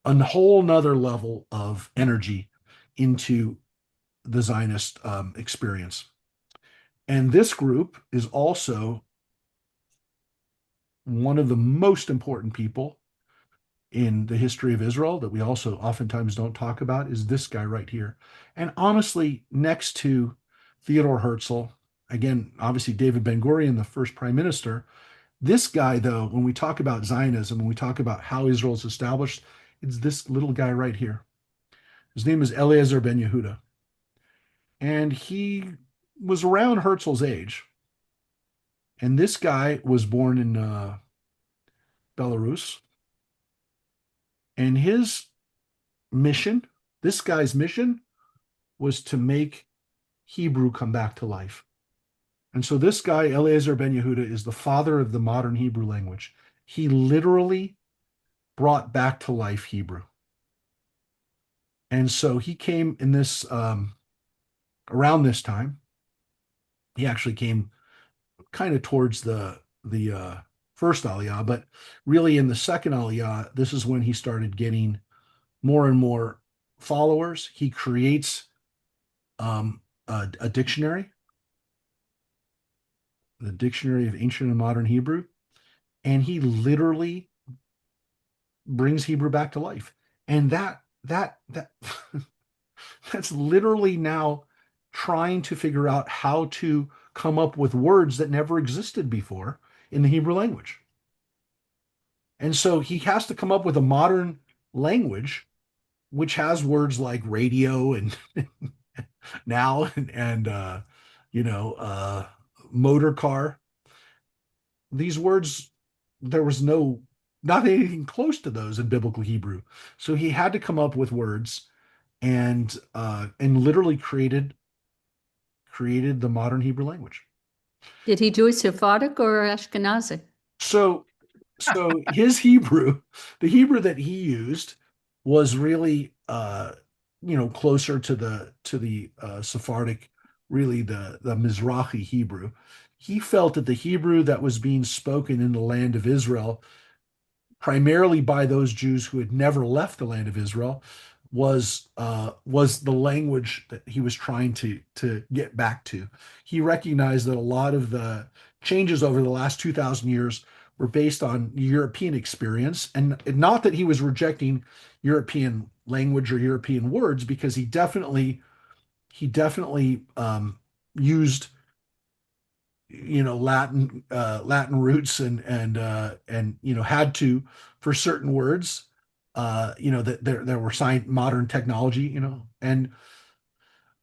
a whole nother level of energy into the Zionist experience. And this group is also one of the most important people in the history of Israel that we also oftentimes don't talk about is this guy right here. And honestly, next to Theodore Herzl, again, obviously David Ben Gurion, the first prime minister, this guy, though, when we talk about Zionism, when we talk about how Israel is established, it's this little guy right here. His name is Eliezer Ben Yehuda. And he was around Herzl's age. And this guy was born in Belarus. And his mission, this guy's mission, was to make Hebrew come back to life. And so this guy, Eliezer Ben Yehuda, is the father of the modern Hebrew language. He literally brought back to life Hebrew. And so he came in this around this time. He actually came kind of towards the first Aliyah, but really in the second Aliyah, this is when he started getting more and more followers. He creates a dictionary, the Dictionary of Ancient and Modern Hebrew, and he literally brings Hebrew back to life. And that that's literally now trying to figure out how to come up with words that never existed before in the Hebrew language. And so he has to come up with a modern language which has words like radio and now and you know motor car. These words, there was not anything close to those in biblical Hebrew. So he had to come up with words and literally created the modern Hebrew language. Did he do it Sephardic or Ashkenazi? So so his Hebrew, the Hebrew that he used was really closer to the Sephardic, really the Mizrahi Hebrew. He felt that the Hebrew that was being spoken in the land of Israel primarily by those Jews who had never left the land of Israel, was the language that he was trying to get back to. He recognized that a lot of the changes over the last 2,000 years were based on European experience, and not that he was rejecting European language or European words, because he definitely used Latin roots and had to for certain words that there were modern technology and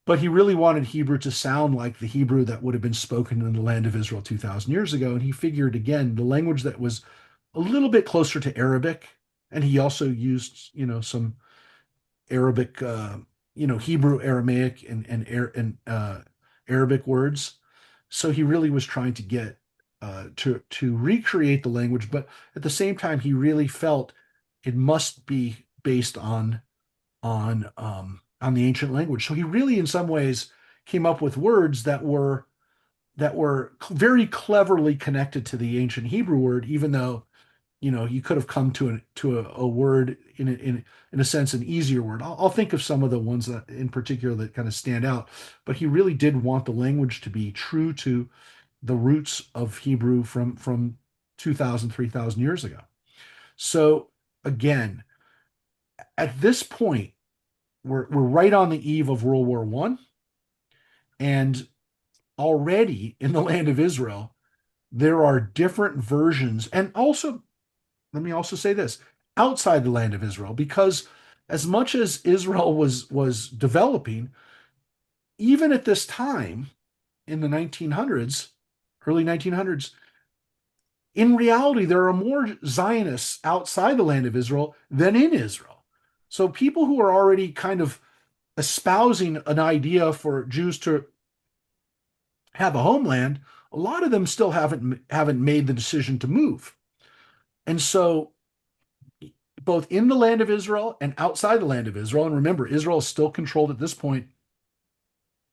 but he really wanted Hebrew to sound like the Hebrew that would have been spoken in the land of Israel 2,000 years ago, and he figured again the language that was a little bit closer to Arabic, and he also used some Arabic, Hebrew, Aramaic, and Arabic words. So he really was trying to get to recreate the language, but at the same time, he really felt it must be based on the ancient language. So he really, in some ways, came up with words that were very cleverly connected to the ancient Hebrew word, even though you could have come to a word in a sense an easier word. I'll think of some of the ones that in particular that kind of stand out, but he really did want the language to be true to the roots of Hebrew from 2,000, 3,000 years ago. So again, at this point, we're right on the eve of World War One, and already in the land of Israel, there are different versions, and also let me also say this, outside the land of Israel, because as much as Israel was developing, even at this time in the 1900s, early 1900s, in reality, there are more Zionists outside the land of Israel than in Israel. So people who are already kind of espousing an idea for Jews to have a homeland, a lot of them still haven't made the decision to move. And so both in the land of Israel and outside the land of Israel. And remember, Israel is still controlled at this point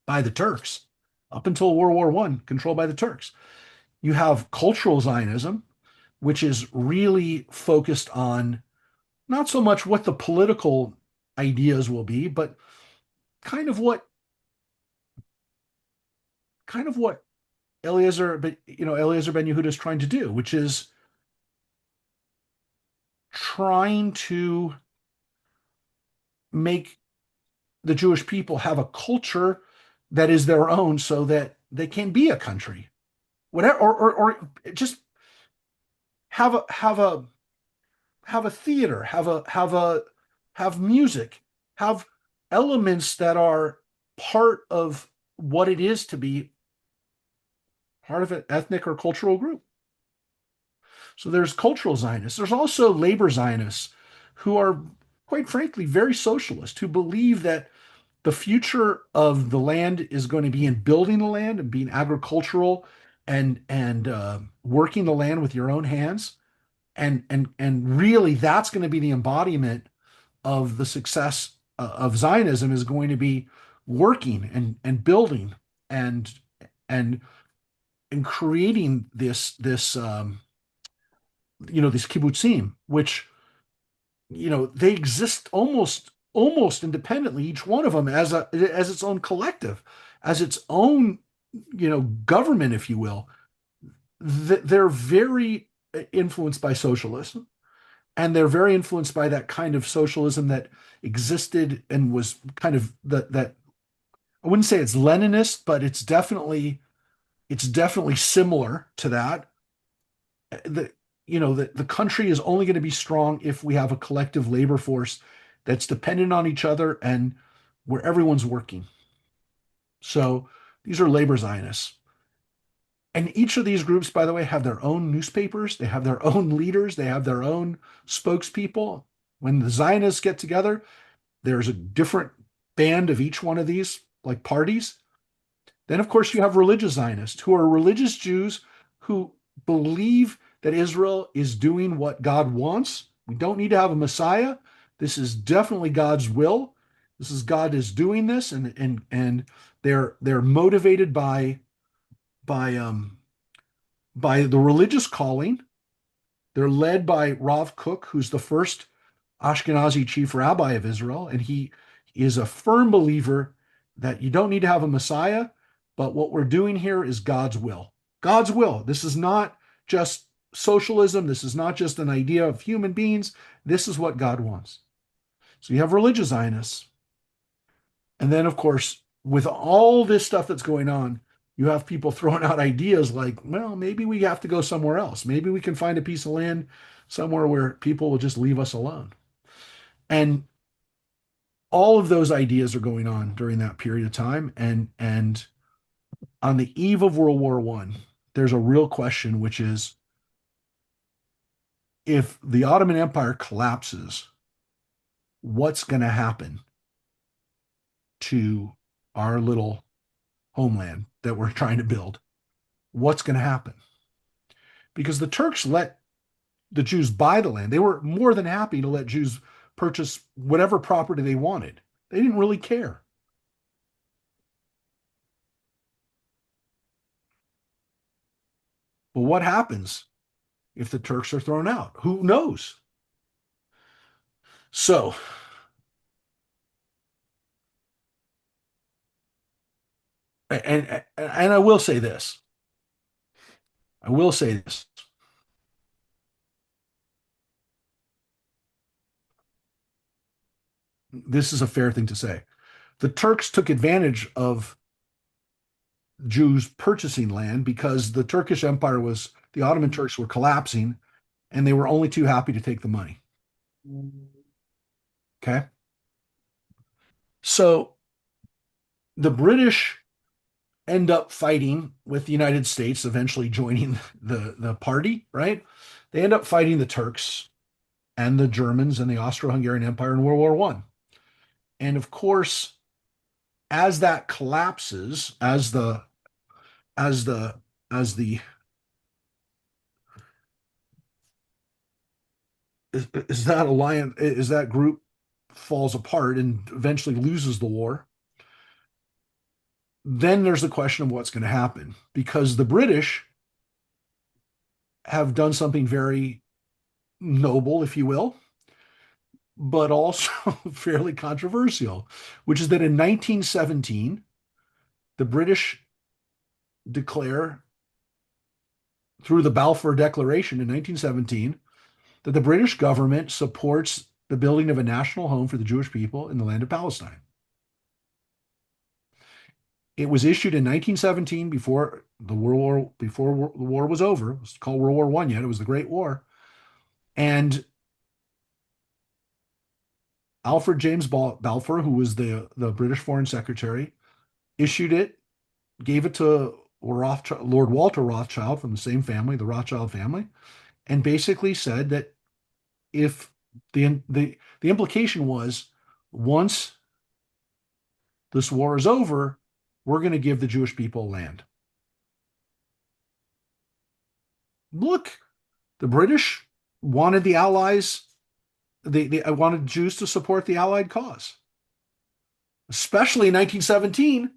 by the Turks, up until World War I, controlled by the Turks. You have cultural Zionism, which is really focused on not so much what the political ideas will be, but kind of what kind of what Eliezer ben Yehuda is trying to do, which is trying to make the Jewish people have a culture that is their own, so that they can be a country, whatever, or just have a have a theater, have music, have elements that are part of what it is to be part of an ethnic or cultural group. So there's cultural Zionists. There's also labor Zionists who are, quite frankly, very socialist, who believe that the future of the land is going to be in building the land and being agricultural and working the land with your own hands. And really, that's going to be the embodiment of the success of Zionism, is going to be working and building and and and creating this kibbutzim, which they exist almost independently, each one of them as its own collective, as its own government, if you will. They're very influenced by socialism, and they're very influenced by that kind of socialism that existed and was kind of that I wouldn't say it's Leninist, but it's definitely similar to that. The country is only going to be strong if we have a collective labor force that's dependent on each other and where everyone's working. So these are labor Zionists. And each of these groups, by the way, have their own newspapers, they have their own leaders, they have their own spokespeople. When the Zionists get together, there's a different band of each one of these, like parties. Then, of course, you have religious Zionists, who are religious Jews who believe that Israel is doing what God wants. We don't need to have a Messiah. This is definitely God's will. This is God is doing this, and they're motivated by um by the religious calling. They're led by Rav Kook, who's the first Ashkenazi chief rabbi of Israel, and he is a firm believer that you don't need to have a Messiah, but what we're doing here is God's will. God's will. This is not just socialism. This is not just an idea of human beings. This is what God wants. So you have religious Zionists. And then, of course, with all this stuff that's going on, you have people throwing out ideas like, well, maybe we have to go somewhere else. Maybe we can find a piece of land somewhere where people will just leave us alone. And all of those ideas are going on during that period of time. And on the eve of World War I, there's a real question, which is, if the Ottoman Empire collapses, what's going to happen to our little homeland that we're trying to build? What's going to happen? Because the Turks let the Jews buy the land. They were more than happy to let Jews purchase whatever property they wanted. They didn't really care. But what happens if the Turks are thrown out? Who knows? So, and I will say this. I will say this. This is a fair thing to say. The Turks took advantage of Jews purchasing land because the Turkish Empire the Ottoman Turks were collapsing, and they were only too happy to take the money. Okay. So the British end up fighting with the United States, eventually joining the party, right? They end up fighting the Turks and the Germans and the Austro-Hungarian Empire in World War One. And of course, as that collapses, as the as the is that alliance, is that group falls apart and eventually loses the war, then there's the question of what's going to happen because the British have done something very noble, if you will, but also fairly controversial, which is that in 1917, the British declare through the Balfour Declaration in 1917 that the British government supports the building of a national home for the Jewish people in the land of Palestine. It was issued in 1917 before the war was over. It was called World War One yet. It was the Great War. And Alfred James Balfour, who was the British Foreign Secretary, issued it, gave it to Lord Walter Rothschild from the same family, the Rothschild family, and basically said that if the implication was once this war is over, we're going to give the Jewish people land. Look, the British wanted the Allies, they wanted Jews to support the Allied cause, especially in 1917,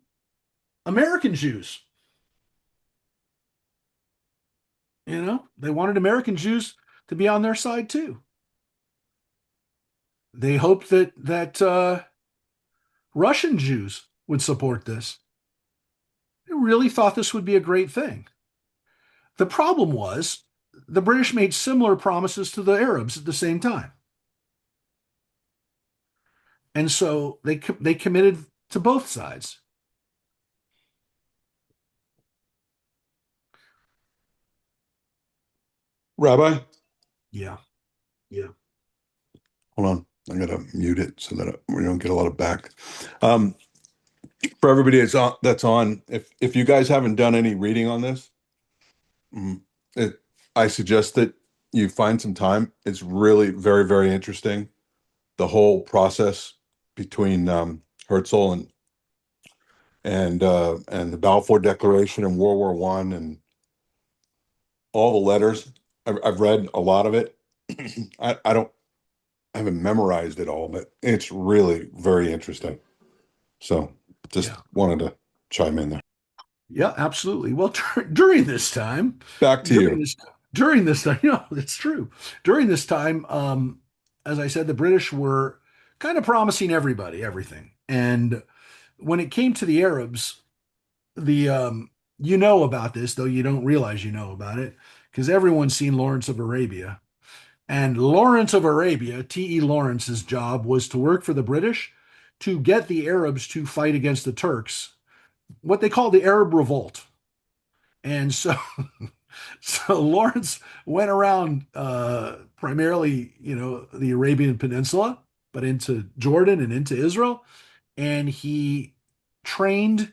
American Jews. They wanted American Jews to be on their side too. They hoped that Russian Jews would support this. They really thought this would be a great thing. The problem was the British made similar promises to the Arabs at the same time. And so they committed to both sides. Rabbi, Yeah. Yeah. hold on. I'm gonna mute it so that we don't get a lot of back. Um, for everybody that's on, if you guys haven't done any reading on this, mm, it, I suggest that you find some time. It's really very, very interesting. The whole process between Herzl and the Balfour Declaration and World War One and all the letters. I've read a lot of it. I don't I haven't memorized it all, but it's really very interesting. So just Yeah. wanted to chime in there. Yeah, absolutely. Well, during this time, Back to during you. this during this time, it's true. During this time, as I said, the British were kind of promising everybody everything. And when it came to the Arabs, the you know about this, though you don't realize you know about it, because everyone's seen Lawrence of Arabia. And Lawrence of Arabia, T.E. Lawrence's job was to work for the British to get the Arabs to fight against the Turks, what they call the Arab Revolt. And so, so Lawrence went around primarily, the Arabian Peninsula, but into Jordan and into Israel, and he trained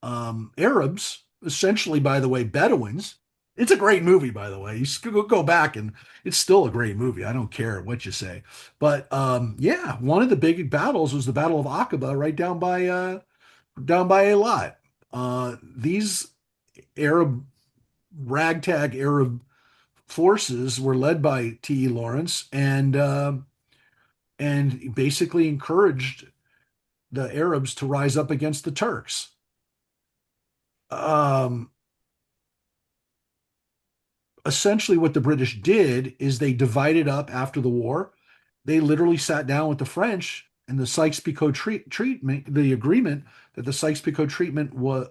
Arabs, essentially, by the way, Bedouins. It's a great movie, by the way. You should go back and it's still a great movie. I don't care what you say. But yeah, one of the big battles was the Battle of Aqaba right down by Eilat. These Arab ragtag Arab forces were led by T.E. Lawrence and basically encouraged the Arabs to rise up against the Turks. Um, Essentially what the British did is they divided up after the war. They literally sat down with the French and the Sykes-Picot treatment, the agreement that the Sykes-Picot treatment was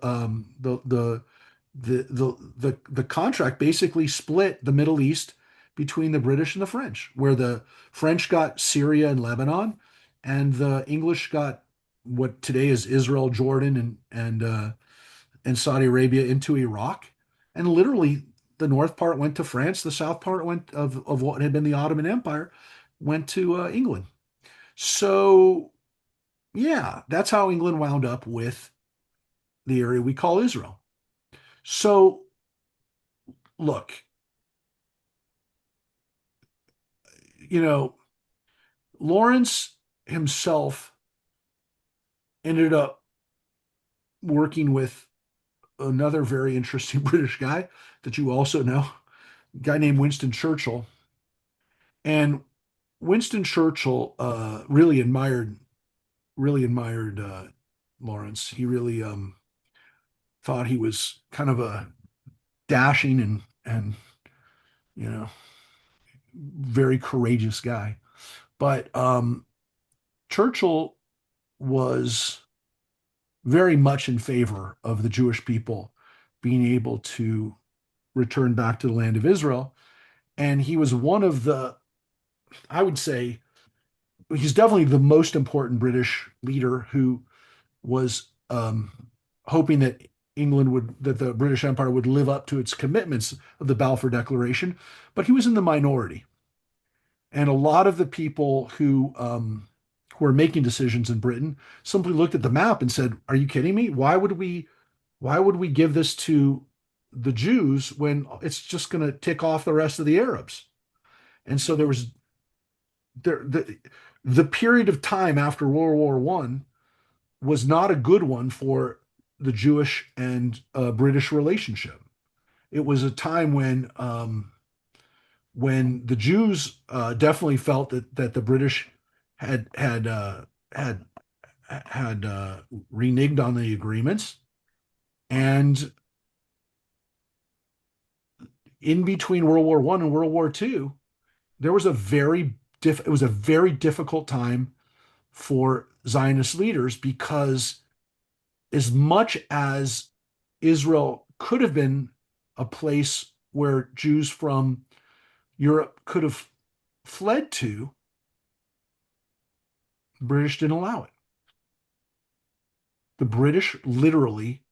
the contract basically split the Middle East between the British and the French, where the French got Syria and Lebanon, and the English got what today is Israel, Jordan, and Saudi Arabia into Iraq. And literally, the north part went to France, the south part went of what had been the Ottoman Empire went to England. So, yeah, that's how England wound up with the area we call Israel. So, look, you know, Lawrence himself ended up working with another very interesting British guy that you also know, a guy named Winston Churchill. And Winston Churchill really admired Lawrence. He really thought he was kind of a dashing and you know very courageous guy. But Churchill was very much in favor of the Jewish people being able to return back to the land of Israel. And he was one of the, I would say, he's definitely the most important British leader who was hoping that that the British Empire would live up to its commitments of the Balfour Declaration, but he was in the minority. And a lot of the people who were making decisions in Britain simply looked at the map and said, "Are you kidding me? Why would we give this to the Jews when it's just going to tick off the rest of the Arabs?" And so there was there the period of time after World War One was not a good one for the Jewish and British relationship. It was a time when the Jews definitely felt that the British had reneged on the agreements, and in between World War One and World War Two, there was it was a very difficult time for Zionist leaders because as much as Israel could have been a place where Jews from Europe could have fled to, the British didn't allow it. The British literally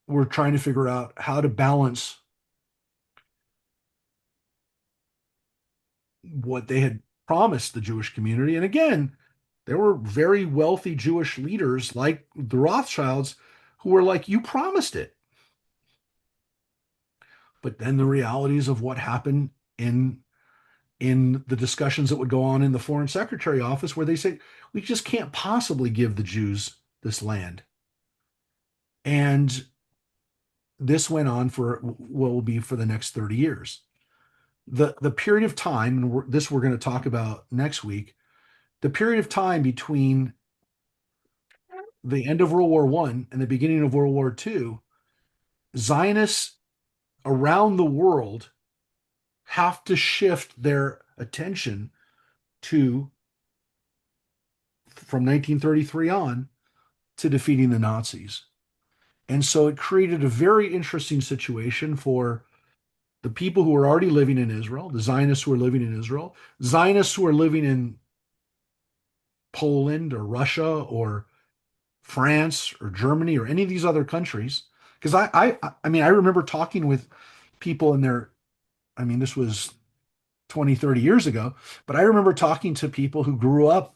were trying to figure out how to balance what they had promised the Jewish community. And again, there were very wealthy Jewish leaders like the Rothschilds who were like, "You promised it." But then the realities of what happened in the discussions that would go on in the Foreign Secretary office, where they say, "We just can't possibly give the Jews this land." And this went on for what will be for the next 30 years. The period of time, and we're going to talk about next week, the period of time between the end of World War One and the beginning of World War Two, Zionists around the world have to shift their attention to, from 1933 on, to defeating the Nazis. And so it created a very interesting situation for the people who were already living in Israel, the Zionists who were living in Israel, Zionists who were living in Poland or Russia or France or Germany or any of these other countries. Because I remember talking with people in their, this was 20, 30 years ago, but I remember talking to people who grew up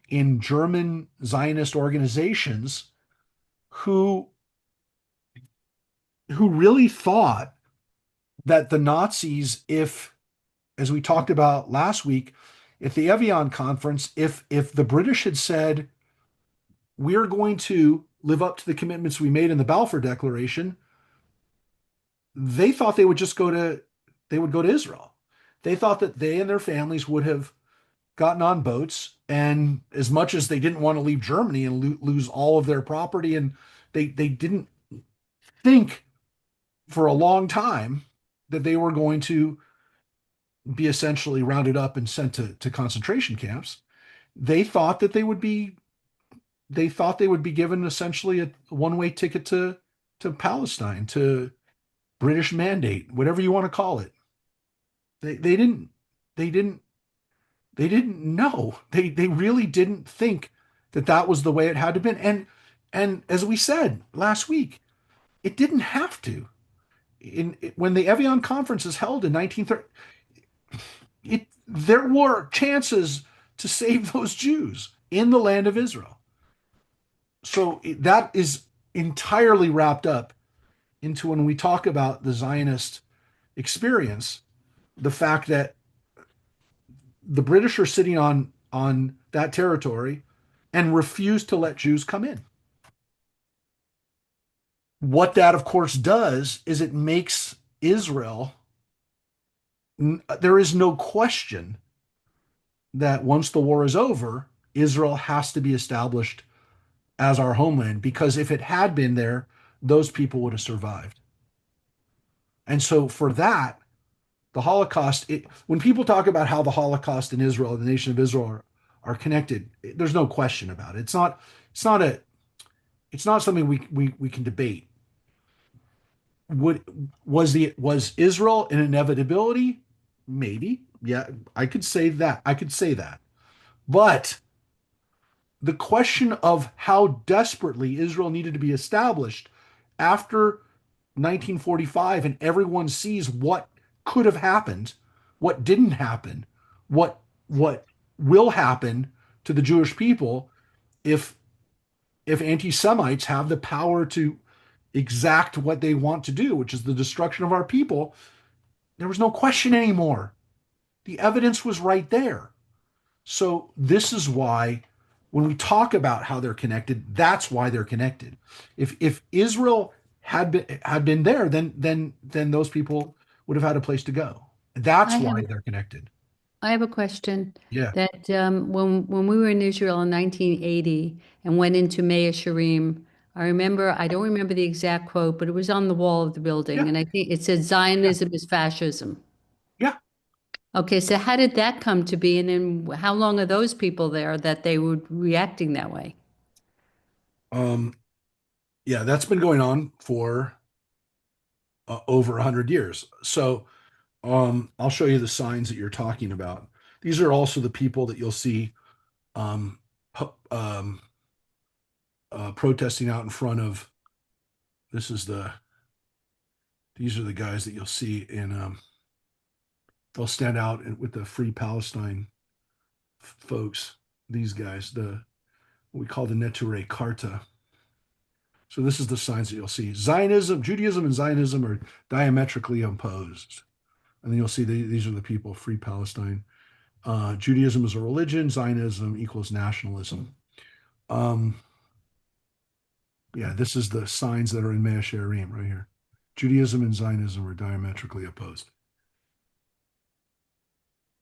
in German Zionist organizations who really thought that the Nazis, if, as we talked about last week, at the Evian conference, if the British had said, "We're going to live up to the commitments we made in the Balfour Declaration," they thought they would go to Israel. They thought that they and their families would have gotten on boats, and as much as they didn't want to leave Germany and lose all of their property, and they didn't think for a long time that they were going to be essentially rounded up and sent to concentration camps. They thought that they would be given essentially a one-way ticket to Palestine, to British mandate, whatever you want to call it. They didn't they didn't they didn't know. They really didn't think that that was the way it had to be. And as we said last week, it didn't have to. When the Evian conference is held in 1930, there were chances to save those Jews in the land of Israel. So that is entirely wrapped up into, when we talk about the Zionist experience, the fact that the British are sitting on that territory and refuse to let Jews come in. What that, of course, does is it makes Israel There is no question that once the war is over, Israel has to be established as our homeland because if it had been there, those people would have survived. And so for that, the Holocaust, when people talk about how the Holocaust and Israel and the nation of Israel are connected, there's no question about it. It's not a it's not something we can debate. Would was Israel an inevitability? Maybe. Yeah, I could say that. I could say that. But the question of how desperately Israel needed to be established after 1945 and everyone sees what could have happened, what didn't happen, what will happen to the Jewish people if anti-Semites have the power to exact what they want to do, which is the destruction of our people, there was no question anymore. The evidence was right there. So this is why when we talk about how they're connected, that's why they're connected. If Israel had been there, then those people would have had a place to go. I That's have why they're connected. I have a question Yeah. that when we were in Israel in 1980 and went into Mea Shearim, I don't remember the exact quote, but it was on the wall of the building, Yeah. and I think it said Yeah. Zionism is fascism. Yeah. Okay, so how did that come to be, and then how long are those people there that they were reacting that way? Um, yeah, that's been going on for over 100 years. So I'll show you the signs that you're talking about. These are also the people that you'll see um, protesting out in front of. This is the. These are the guys that you'll see in. They'll stand out with the Free Palestine folks. These guys, the what we call the Neturei Karta. So this is the signs that you'll see. Zionism, Judaism, and Zionism are diametrically opposed. And then you'll see these are the people, Free Palestine. Judaism is a religion. Zionism equals nationalism. Um, yeah, this is the signs that are in Mea Shearim right here. Judaism and Zionism are diametrically opposed.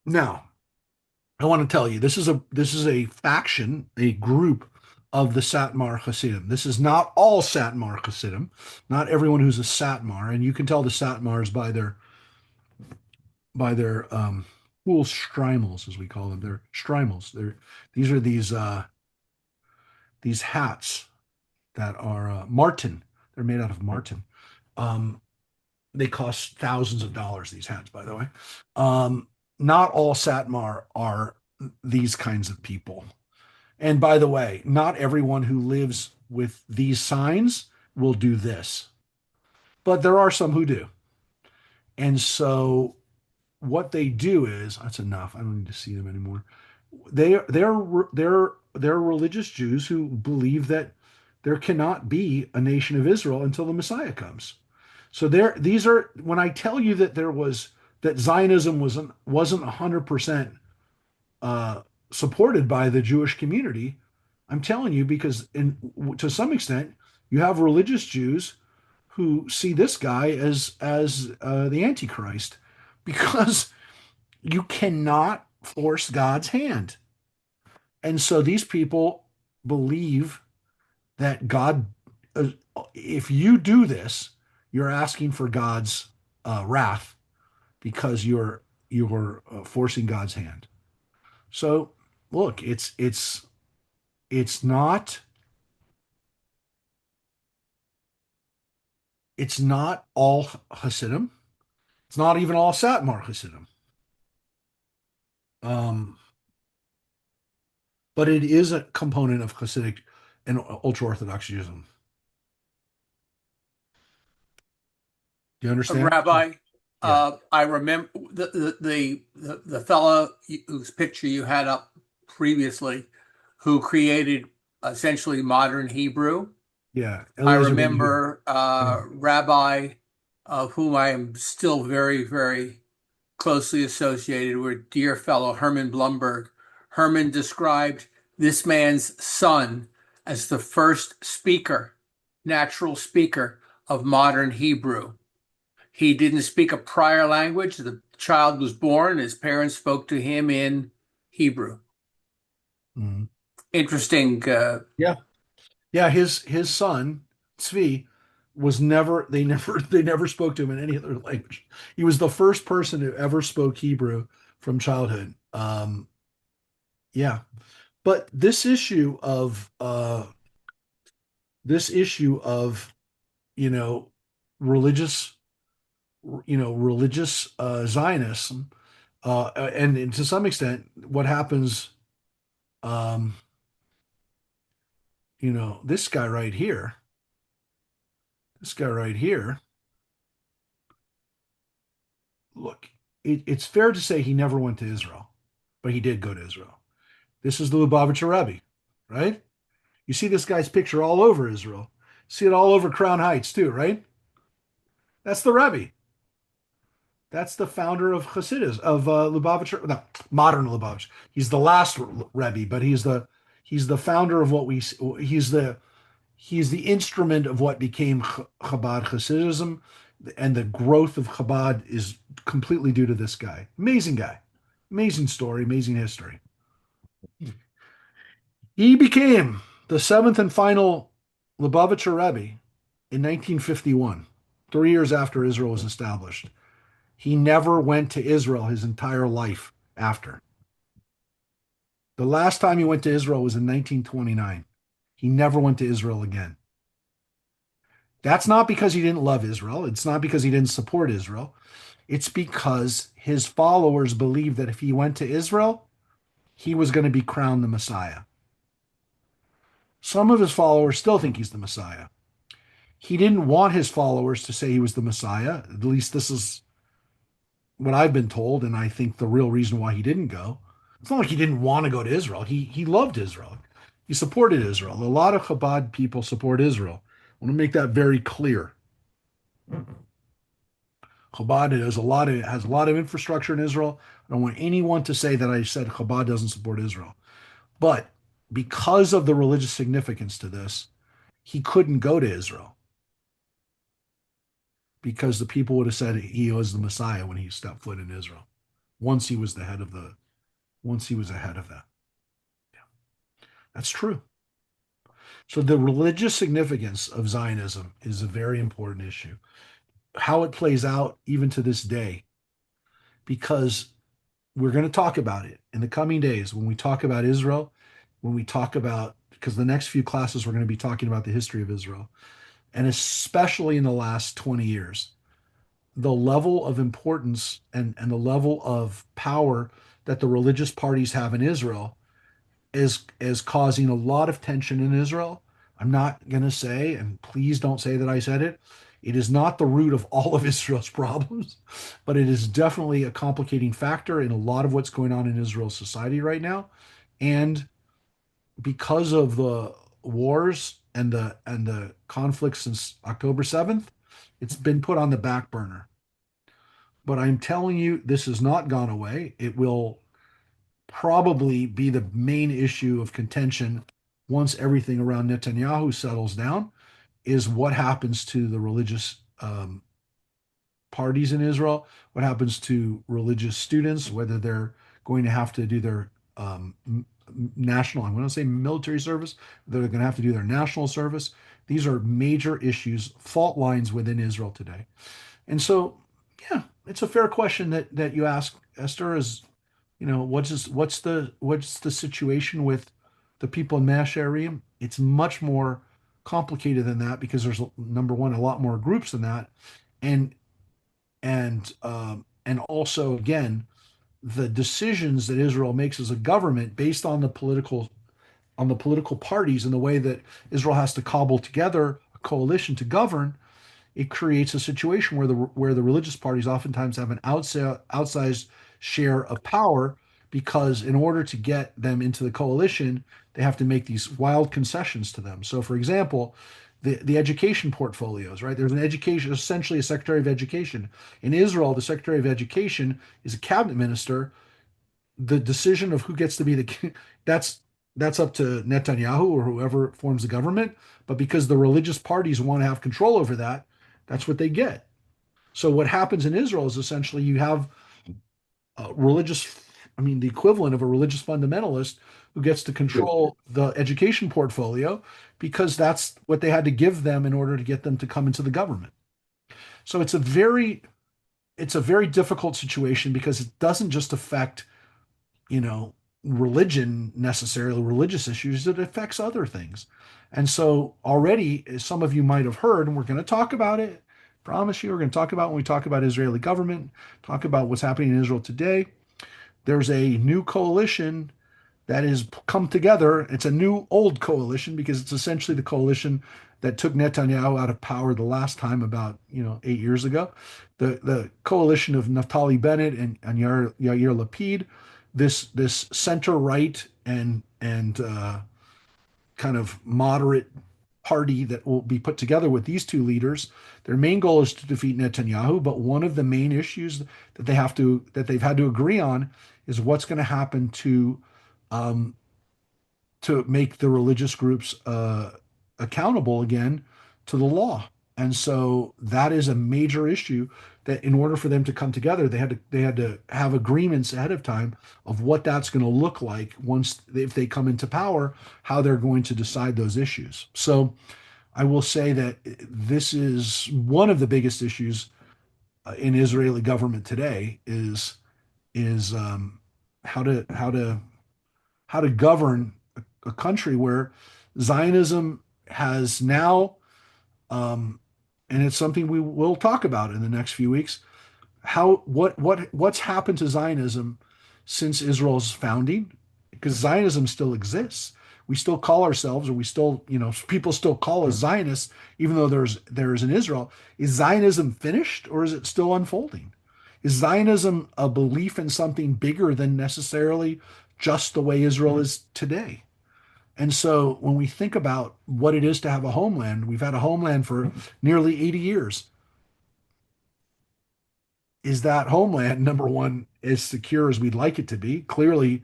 Now, I want to tell you, this is a faction, a group of the Satmar Hasidim. This is not all Satmar Hasidim, not everyone who's a Satmar, and you can tell the Satmars by their cool streimels, as we call them. They're streimels. These are these hats that are marten. They're made out of marten. Um, they cost thousands of dollars. These hats, by the way. Um, Not all Satmar are these kinds of people. And by the way, not everyone who lives with these signs will do this, but there are some who do. And so what they do is that's enough. I don't need to see them anymore. They're religious Jews who believe that there cannot be a nation of Israel until the Messiah comes. So these are when I tell you that that Zionism wasn't 100% uh, supported by the Jewish community. I'm telling you because to some extent you have religious Jews who see this guy as the Antichrist because you cannot force God's hand. And so these people believe that God, uh, if you do this, you're asking for God's wrath because you're forcing God's hand. So look, it's not it's not all Hasidim. It's not even all Satmar Hasidim. Um, but it is a component of Hasidic and ultra Orthodox Judaism. Do you understand? Rabbi, Yeah. I remember the fellow whose picture you had up previously, who created essentially modern Hebrew. Yeah. I Eliezer Ben Yehuda. remember Yeah. Rabbi, of whom I am still very, very closely associated with, dear fellow Herman Blumberg. Herman described this man's son as the first speaker, natural speaker of modern Hebrew. He didn't speak a prior language. The child was born. His parents spoke to him in Hebrew. Mhm. Interesting. Yeah. Yeah, his son, Tzvi, was never they never spoke to him in any other language. He was the first person who ever spoke Hebrew from childhood. Yeah. But this issue of, you know, religious religious Zionism, and to some extent, what happens, um, this guy right here, this guy right here, look, it's fair to say he never went to Israel, but he did go to Israel. This is the Lubavitcher Rebbe, right? You see this guy's picture all over Israel. See it all over Crown Heights too, right? That's the Rebbe. That's the founder of Hasidus, of Lubavitcher, no, modern Lubavitcher. He's the last Rebbe, but he's the founder of what we he's the instrument of what became Chabad Hasidism, and the growth of Chabad is completely due to this guy, amazing story, amazing history. He became the seventh and final Lubavitcher Rebbe in 1951, 3 years after Israel was established. He never went to Israel his entire life after. The last time he went to Israel was in 1929. He never went to Israel again. That's not because he didn't love Israel. It's not because he didn't support Israel. It's because his followers believed that if he went to Israel, he was going to be crowned the Messiah. Some of his followers still think he's the Messiah. He didn't want his followers to say he was the Messiah. At least this is what I've been told, and I think the real reason why he didn't go. It's not like he didn't want to go to Israel. He loved Israel. He supported Israel. A lot of Chabad people support Israel. I want to make that very clear. Chabad has a lot of infrastructure in Israel. I don't want anyone to say that I said Chabad doesn't support Israel. But because of the religious significance to this, he couldn't go to Israel because the people would have said he was the Messiah when he stepped foot in Israel. Once he was the head of the, once he was ahead of that. Yeah, that's true. So the religious significance of Zionism is a very important issue. How it plays out even to this day, because we're going to talk about it in the coming days when we talk about Israel, when we talk about, because the next few classes we're going to be talking about the history of Israel, and especially in the last 20 years, the level of importance and the level of power that the religious parties have in Israel is causing a lot of tension in Israel. I'm not going to say, and please don't say that I said it. It is not the root of all of Israel's problems, but it is definitely a complicating factor in a lot of what's going on in Israel's society right now. And because of the wars and the conflicts since October 7th, it's been put on the back burner. But I'm telling you, this has not gone away. It will probably be the main issue of contention once everything around Netanyahu settles down, is what happens to the religious parties in Israel, what happens to religious students, whether they're going to have to do their national, I'm going to say military service, they're going to have to do their national service. These are major issues, fault lines within Israel today. And so, yeah, it's a fair question that you ask, Esther, is, what's the situation with the people in Masharim? It's much more complicated than that because there's, number one, a lot more groups than that, and and also, again, the decisions that Israel makes as a government based on the political parties and the way that Israel has to cobble together a coalition to govern. It creates a situation where the religious parties oftentimes have an outsized share of power, because in order to get them into the coalition, they have to make these wild concessions to them. So, for example, the education portfolios, right? There's an education, essentially a secretary of education. In Israel, the secretary of education is a cabinet minister. The decision of who gets to be the that's that's up to Netanyahu or whoever forms the government. But because the religious parties want to have control over that, that's what they get. So what happens in Israel is essentially you have religious, I mean, the equivalent of a religious fundamentalist who gets to control the education portfolio because that's what they had to give them in order to get them to come into the government. So it's a very difficult situation because it doesn't just affect, you know, religion necessarily, religious issues, it affects other things. And so already, as some of you might have heard, and we're going to talk about it, promise you, we're going to talk about when we talk about Israeli government, talk about what's happening in Israel today. There's a new coalition that has come together. It's a new old coalition because it's essentially the coalition that took Netanyahu out of power the last time about 8 years ago. The coalition of Naftali Bennett and Yair Lapid, this center right and kind of moderate party that will be put together with these two leaders. Their main goal is to defeat Netanyahu, but one of the main issues that they've had to agree on is what's going to happen um, to make the religious groups accountable again to the law. And so that is a major issue that in order for them to come together, they had to have agreements ahead of time of what that's going to look like once if they come into power, how they're going to decide those issues. So I will say that this is one of the biggest issues in Israeli government today is how to govern a country where Zionism has now, um, and it's something we will talk about in the next few weeks. What's happened to Zionism since Israel's founding? Because Zionism still exists. We still call ourselves, or we still, people still call us Zionists, even though there's an Israel. Is Zionism finished, or is it still unfolding? Is Zionism a belief in something bigger than necessarily just the way Israel is today? And so when we think about what it is to have a homeland, we've had a homeland for nearly 80 years. Is that homeland, number one, as secure as we'd like it to be? Clearly,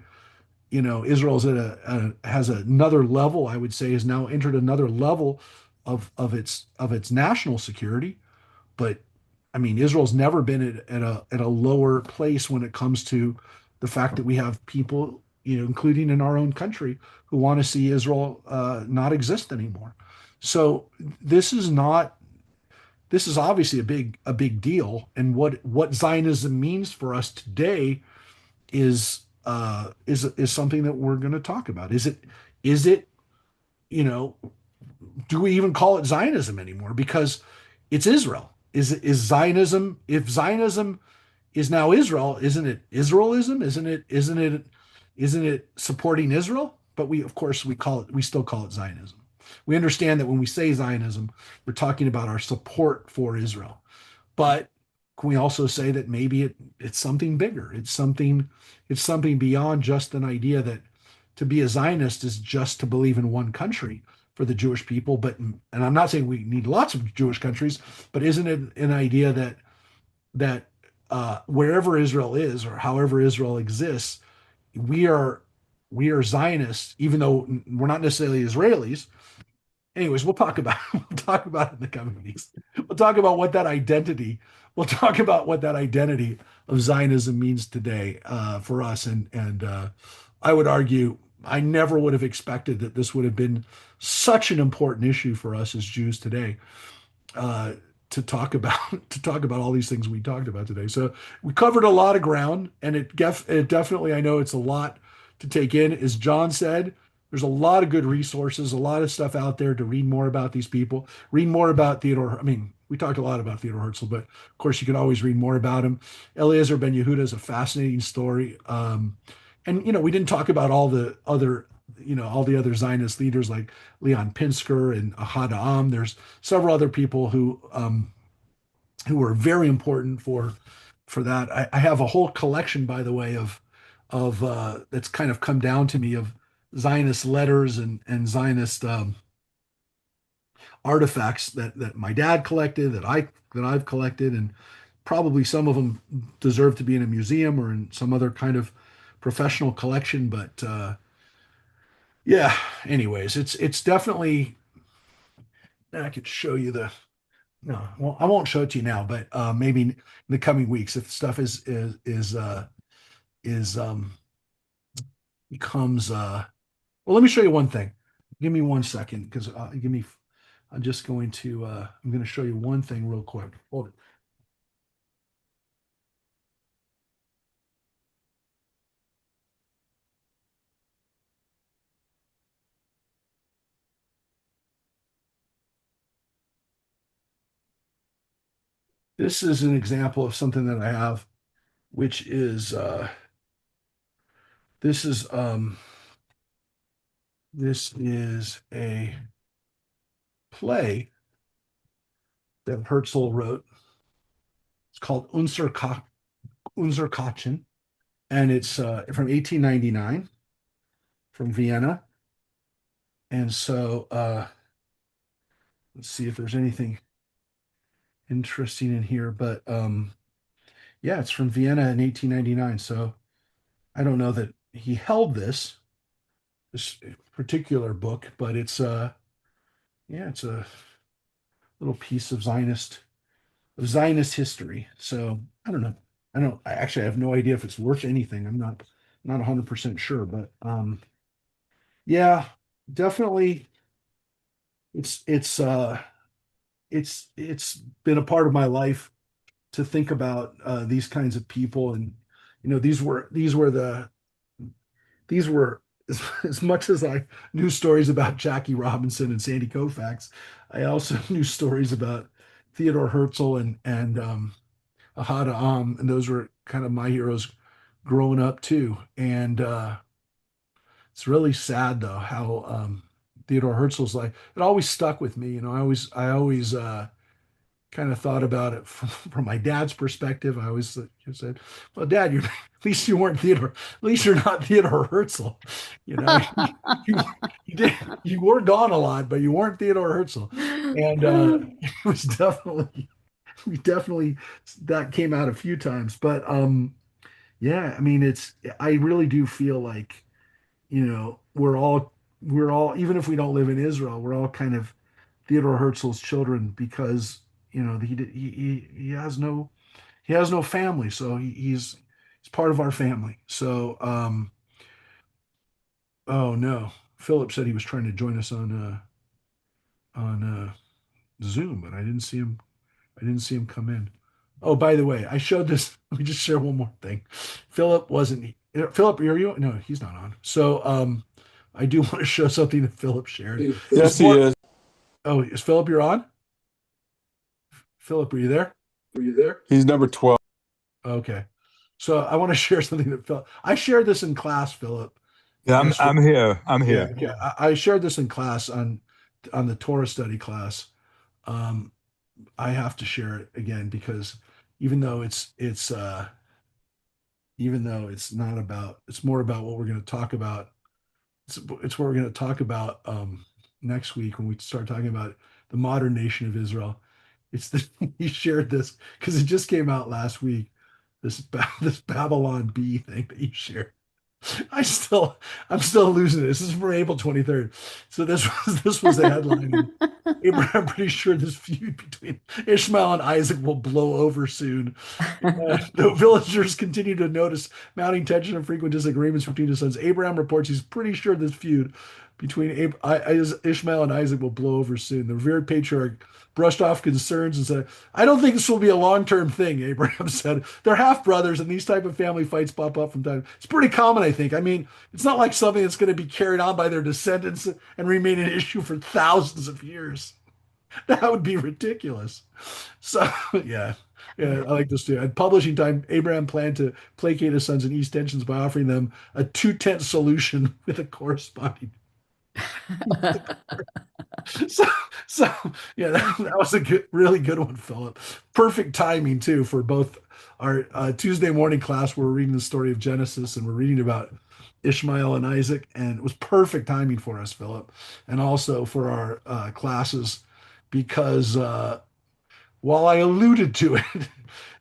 Israel's has another level, I would say, has now entered another level of its national security. But I mean, Israel's never been at a lower place when it comes to the fact that we have people, including in our own country, who want to see Israel not exist anymore. So this is not this is obviously a big deal, and what Zionism means for us today is something that we're going to talk about. Is it you know do we even call it Zionism anymore? Because it's Israel. Is Zionism, if Zionism is now Israel, isn't it Israelism? Isn't it supporting Israel? But of course we still call it Zionism. We understand that when we say Zionism, we're talking about our support for Israel. But can we also say that maybe it's something bigger? It's something beyond just an idea that to be a Zionist is just to believe in one country for the Jewish people. And I'm not saying we need lots of Jewish countries, but isn't it an idea that wherever Israel is or however Israel exists, we are we are Zionists, even though we're not necessarily Israelis. Anyways, we'll talk about it in the coming weeks. We'll talk about what that identity. We'll talk about what that identity of Zionism means today for us. And I would argue I never would have expected that this would have been such an important issue for us as Jews today uh, to talk about all these things we talked about today. So we covered a lot of ground, and it definitely, I know it's a lot to take in. As John said, there's a lot of good resources, a lot of stuff out there to read more about these people, read more about Theodore. I mean, we talked a lot about Theodore Herzl, but of course you can always read more about him. Eliezer Ben Yehuda is a fascinating story. And we didn't talk about all the other Zionist leaders like Leon Pinsker and Ahad Am. There's several other people who were very important for that. I have a whole collection, by the way, of that's kind of come down to me of Zionist letters and Zionist artifacts that my dad collected, that I've collected, and probably some of them deserve to be in a museum or in some other kind of professional collection. But yeah, anyways, it's definitely. I could show you No, well, I won't show it to you now, but maybe in the coming weeks, if stuff is becomes well, let me show you one thing. Give me 1 second because give me. I'm just going to. I'm going to show you one thing real quick. Hold it. This is an example of something that I have, which is this is this is a play that Herzl wrote. It's called Unser and it's from 1899 from Vienna. And so let's see if there's anything interesting in here. But yeah, it's from Vienna in 1899. So I don't know that he held this particular book, but it's yeah, it's a little piece of Zionist history. So I don't know. I actually have no idea if it's worth anything. I'm not 100% sure, but yeah, definitely it's it's been a part of my life to think about these kinds of people. And these were as much as I knew stories about Jackie Robinson and Sandy Koufax, I also knew stories about Theodore Herzl and Ahad and those were kind of my heroes growing up too. And it's really sad though how Theodore Herzl's life, it always stuck with me. I always kind of thought about it from my dad's perspective. I always said, "Well, Dad, at least you weren't Theodore. At least you're not Theodore Herzl. You know, you, you did you were gone a lot, but you weren't Theodore Herzl." And it was definitely that came out a few times. But yeah, I mean, I really do feel like we're all even if we don't live in Israel, we're all kind of Theodore Herzl's children because he has no family, so he's part of our family. So oh no, Philip said he was trying to join us on Zoom, but I didn't see him come in. Oh, by the way, I showed this. Let me just share one more thing. Philip wasn't Philip, are you? No, he's not on. So I do want to show something that Philip shared. It's Yes, he more. is. Oh, is Philip, you're on? Philip, are you there? He's number 12. Okay. So I want to share something that Philip. I shared this in class, Philip. Yeah, Yesterday. I'm here. I'm Yeah, here. yeah. I shared this in class on the Torah study class. Um, I have to share it again because even though even though it's not about it's more about what we're going to talk about. It's what we're going to talk about next week when we start talking about the modern nation of Israel. It's the he shared this because it just came out last week. This Babylon Bee thing that you shared. I still, I'm still losing it. This is from April 23rd. So this was the headline. And Abraham, pretty sure this feud between Ishmael and Isaac will blow over soon. The villagers continue to notice mounting tension and frequent disagreements between his sons. Abraham reports he's pretty sure this feud between Ishmael and Isaac will blow over soon. The revered patriarch brushed off concerns and said, "I don't think this will be a long-term thing," Abraham said. "They're half brothers, and these type of family fights pop up from time. It's pretty common, I think. I mean, it's not like something that's going to be carried on by their descendants and remain an issue for thousands of years. That would be ridiculous." So, yeah. Yeah, I like this too. At publishing time, Abraham planned to placate his sons and ease tensions by offering them a two-tent solution with a corresponding. So, so yeah, that was a really good one, Philip. Perfect timing too for both our Tuesday morning class. Where we're reading the story of Genesis and we're reading about Ishmael and Isaac, and it was perfect timing for us, Philip, and also for our classes because while I alluded to it,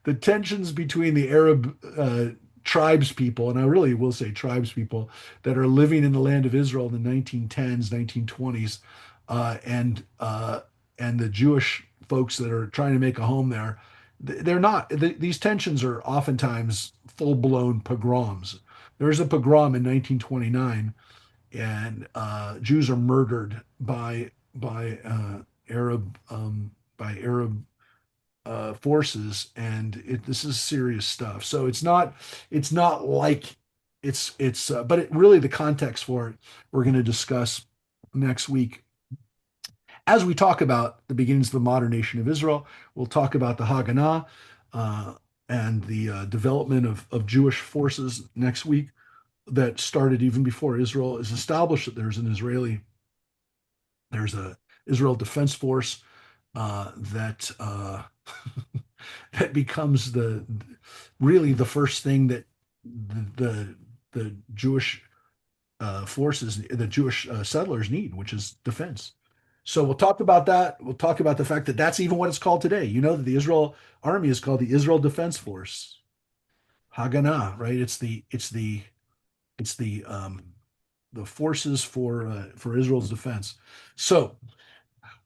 the tensions between the Arab tribes people, and I really will say tribes people that are living in the land of Israel in the 1910s, 1920s, and the Jewish folks that are trying to make a home there. They're not. These tensions are oftentimes full-blown pogroms. There was a pogrom in 1929, and Jews are murdered Arab by Arab forces, and this is serious stuff. So it's not like but it really, the context for it we're going to discuss next week as we talk about the beginnings of the modern nation of Israel. We'll talk about the Haganah uh, and the development of Jewish forces next week that started even before Israel is established. That there's a Israel Defense Force that that becomes really the first thing that the Jewish forces, the Jewish settlers need, which is defense. So we'll talk about that. We'll talk about the fact that that's even what it's called today. You know that the Israel Army is called the Israel Defense Force, Haganah, right? It's the forces for Israel's defense. So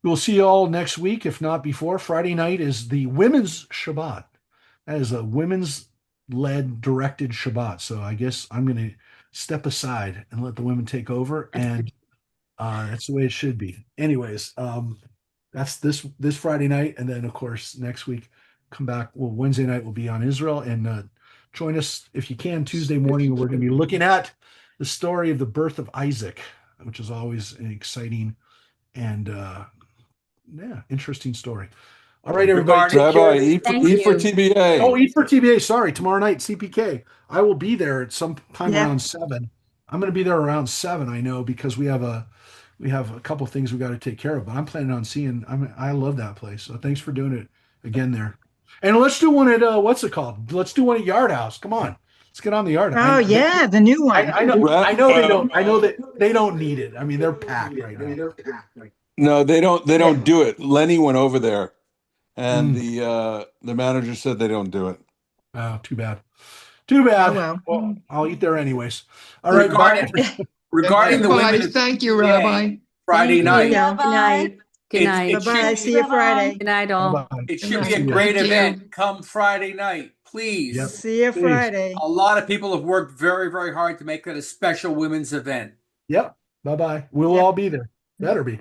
we'll see you all next week, if not before. Friday night is the Women's Shabbat. That is a women's led, directed Shabbat. So I guess I'm going to step aside and let the women take over. And that's the way it should be. Anyways, that's this Friday night. And then, of course, next week, come back. Well, Wednesday night will be on Israel. And join us if you can Tuesday morning. We're going to be looking at the story of the birth of Isaac, which is always an exciting and interesting story. All right, everybody. Rabbi, Thank eat for you. TBA. Oh, eat for TBA. Sorry, tomorrow night, CPK. I will be there at some time Yeah. around 7. I'm going to be there around 7. I know, because we have a couple things we got to take care of. But I'm planning on seeing. I love that place. So thanks for doing it again there. And let's do one at what's it called? Let's do one at Yard House. Come on, let's get on the Yard. Oh, yeah, the new one. I know. I know they don't. I know that they don't need it. I mean, they're packed right now. No, they don't. They don't do it. Lenny went over there, and Mm. the manager said they don't do it. Oh, too bad. Too bad. Oh, well. I'll eat there anyways. All right. Regarding, Bye. regarding the Bye. women, Thank you, Rabbi. Friday Thank you. night, Good night. Good night. Bye-bye. See you Friday. Good night, all. Bye. it should be See a ya. great Thank you. event. Come Friday night, please. Yep. See you Please. Friday. A lot of people have worked very, very hard to make that a special women's event. Yep. Bye bye. We'll Yep. all be there. Better be.